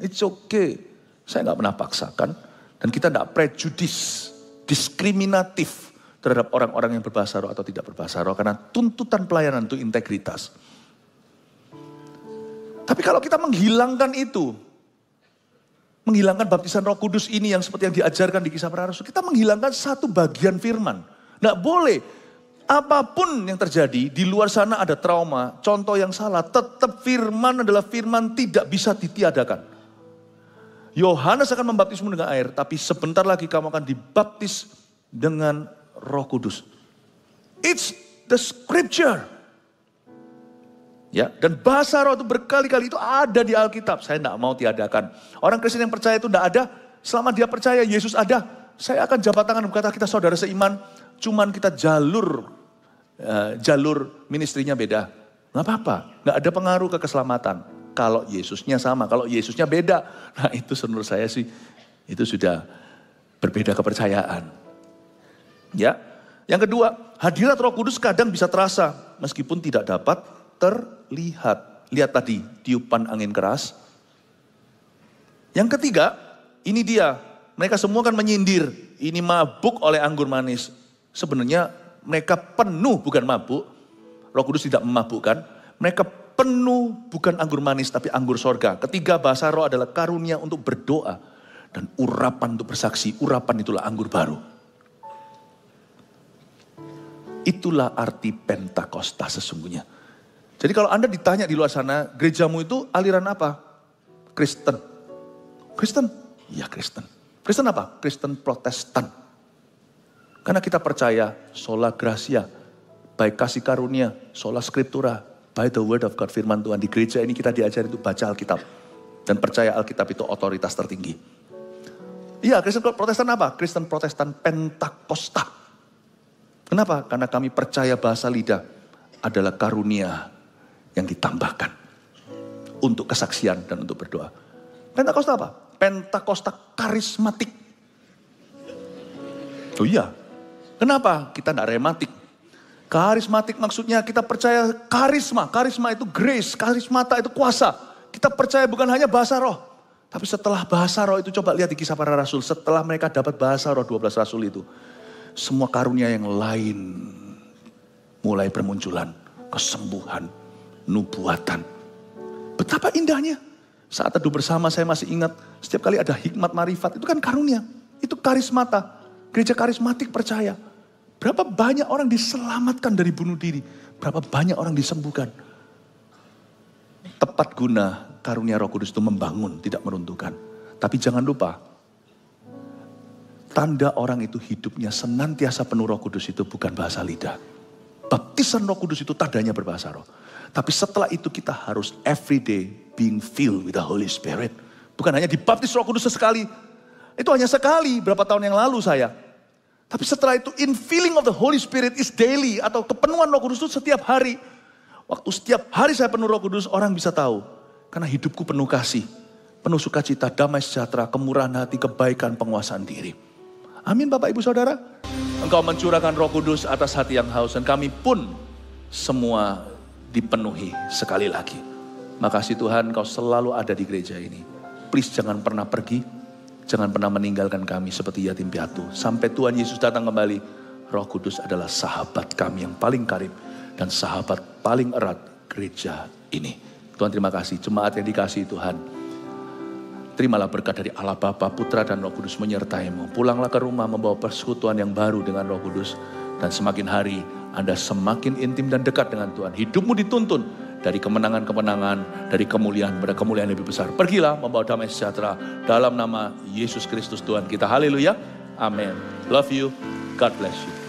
It's okay. Saya gak pernah paksakan. Dan kita gak prejudis, diskriminatif terhadap orang-orang yang berbahasa roh atau tidak berbahasa roh. Karena tuntutan pelayanan itu integritas. Tapi kalau kita menghilangkan itu, menghilangkan baptisan Roh Kudus ini yang seperti yang diajarkan di Kisah Para Rasul, kita menghilangkan satu bagian firman. Nggak boleh. Apapun yang terjadi, di luar sana ada trauma, contoh yang salah, tetap firman adalah firman, tidak bisa ditiadakan. Yohanes akan membaptismu dengan air, tapi sebentar lagi kamu akan dibaptis dengan Roh Kudus. It's the scripture. Ya, dan bahasa roh itu berkali-kali itu ada di Alkitab. Saya tidak mau tiadakan. Orang Kristen yang percaya itu tidak ada, selama dia percaya Yesus ada, saya akan jabat tangan berkata kita saudara seiman. Cuman kita jalur ministrinya beda. Nggak apa-apa, nggak ada pengaruh ke keselamatan. Kalau Yesusnya sama, kalau Yesusnya beda. Nah itu menurut saya sih, itu sudah berbeda kepercayaan. Ya, yang kedua, hadirat Roh Kudus kadang bisa terasa. Meskipun tidak dapat terlihat. Lihat tadi, tiupan angin keras. Yang ketiga, ini dia. Mereka semua kan menyindir. Ini mabuk oleh anggur manis. Sebenarnya mereka penuh bukan mabuk. Roh Kudus tidak memabukkan. Mereka penuh bukan anggur manis tapi anggur sorga. Ketiga bahasa roh adalah karunia untuk berdoa. Dan urapan untuk bersaksi. Urapan itulah anggur baru. Itulah arti Pentakosta sesungguhnya. Jadi kalau Anda ditanya di luar sana, gerejamu itu aliran apa? Kristen. Kristen? Iya Kristen. Kristen apa? Kristen Protestan. Karena kita percaya sola gratia, baik kasih karunia, sola scriptura, by the word of God, firman Tuhan. Di gereja ini kita diajari untuk baca Alkitab. Dan percaya Alkitab itu otoritas tertinggi. Iya, Kristen Protestan apa? Kristen Protestan Pentakosta. Kenapa? Karena kami percaya bahasa lidah adalah karunia yang ditambahkan. Untuk kesaksian dan untuk berdoa. Pentakosta apa? Pentakosta karismatik. Oh iya. Kenapa? Kita tidak rematik. Karismatik maksudnya kita percaya karisma. Karisma itu grace, karismata itu kuasa. Kita percaya bukan hanya bahasa roh. Tapi setelah bahasa roh itu coba lihat di Kisah Para Rasul. Setelah mereka dapat bahasa roh 12 rasul itu. Semua karunia yang lain mulai bermunculan. Kesembuhan, nubuatan. Betapa indahnya. Saat teduh bersama saya masih ingat, setiap kali ada hikmat marifat, itu kan karunia. Itu karismata. Gereja karismatik percaya. Berapa banyak orang diselamatkan dari bunuh diri. Berapa banyak orang disembuhkan. Tepat guna karunia Roh Kudus itu membangun, tidak meruntuhkan. Tapi jangan lupa, tanda orang itu hidupnya senantiasa penuh Roh Kudus itu bukan bahasa lidah. Baptisan Roh Kudus itu tandanya berbahasa roh. Tapi setelah itu kita harus everyday being filled with the Holy Spirit. Bukan hanya dibaptis Roh Kudus sesekali. Itu hanya sekali berapa tahun yang lalu saya. Tapi setelah itu infilling of the Holy Spirit is daily. Atau kepenuhan Roh Kudus itu setiap hari. Waktu setiap hari saya penuh Roh Kudus, orang bisa tahu. Karena hidupku penuh kasih. Penuh sukacita, damai sejahtera, kemurahan hati, kebaikan, penguasaan diri. Amin Bapak Ibu Saudara. Engkau mencurahkan Roh Kudus atas hati yang haus. Dan kami pun semua dipenuhi sekali lagi. Makasih Tuhan Kau selalu ada di gereja ini. Please jangan pernah pergi. Jangan pernah meninggalkan kami seperti yatim piatu. Sampai Tuhan Yesus datang kembali. Roh Kudus adalah sahabat kami yang paling karib. Dan sahabat paling erat gereja ini. Tuhan terima kasih. Jemaat yang dikasihi Tuhan. Terimalah berkat dari Allah Bapa, Putra dan Roh Kudus menyertai-Mu. Pulanglah ke rumah membawa persekutuan yang baru dengan Roh Kudus. Dan semakin hari Anda semakin intim dan dekat dengan Tuhan. Hidupmu dituntun dari kemenangan-kemenangan, dari kemuliaan pada kemuliaan lebih besar. Pergilah membawa damai sejahtera dalam nama Yesus Kristus Tuhan kita. Haleluya. Amin. Love you. God bless you.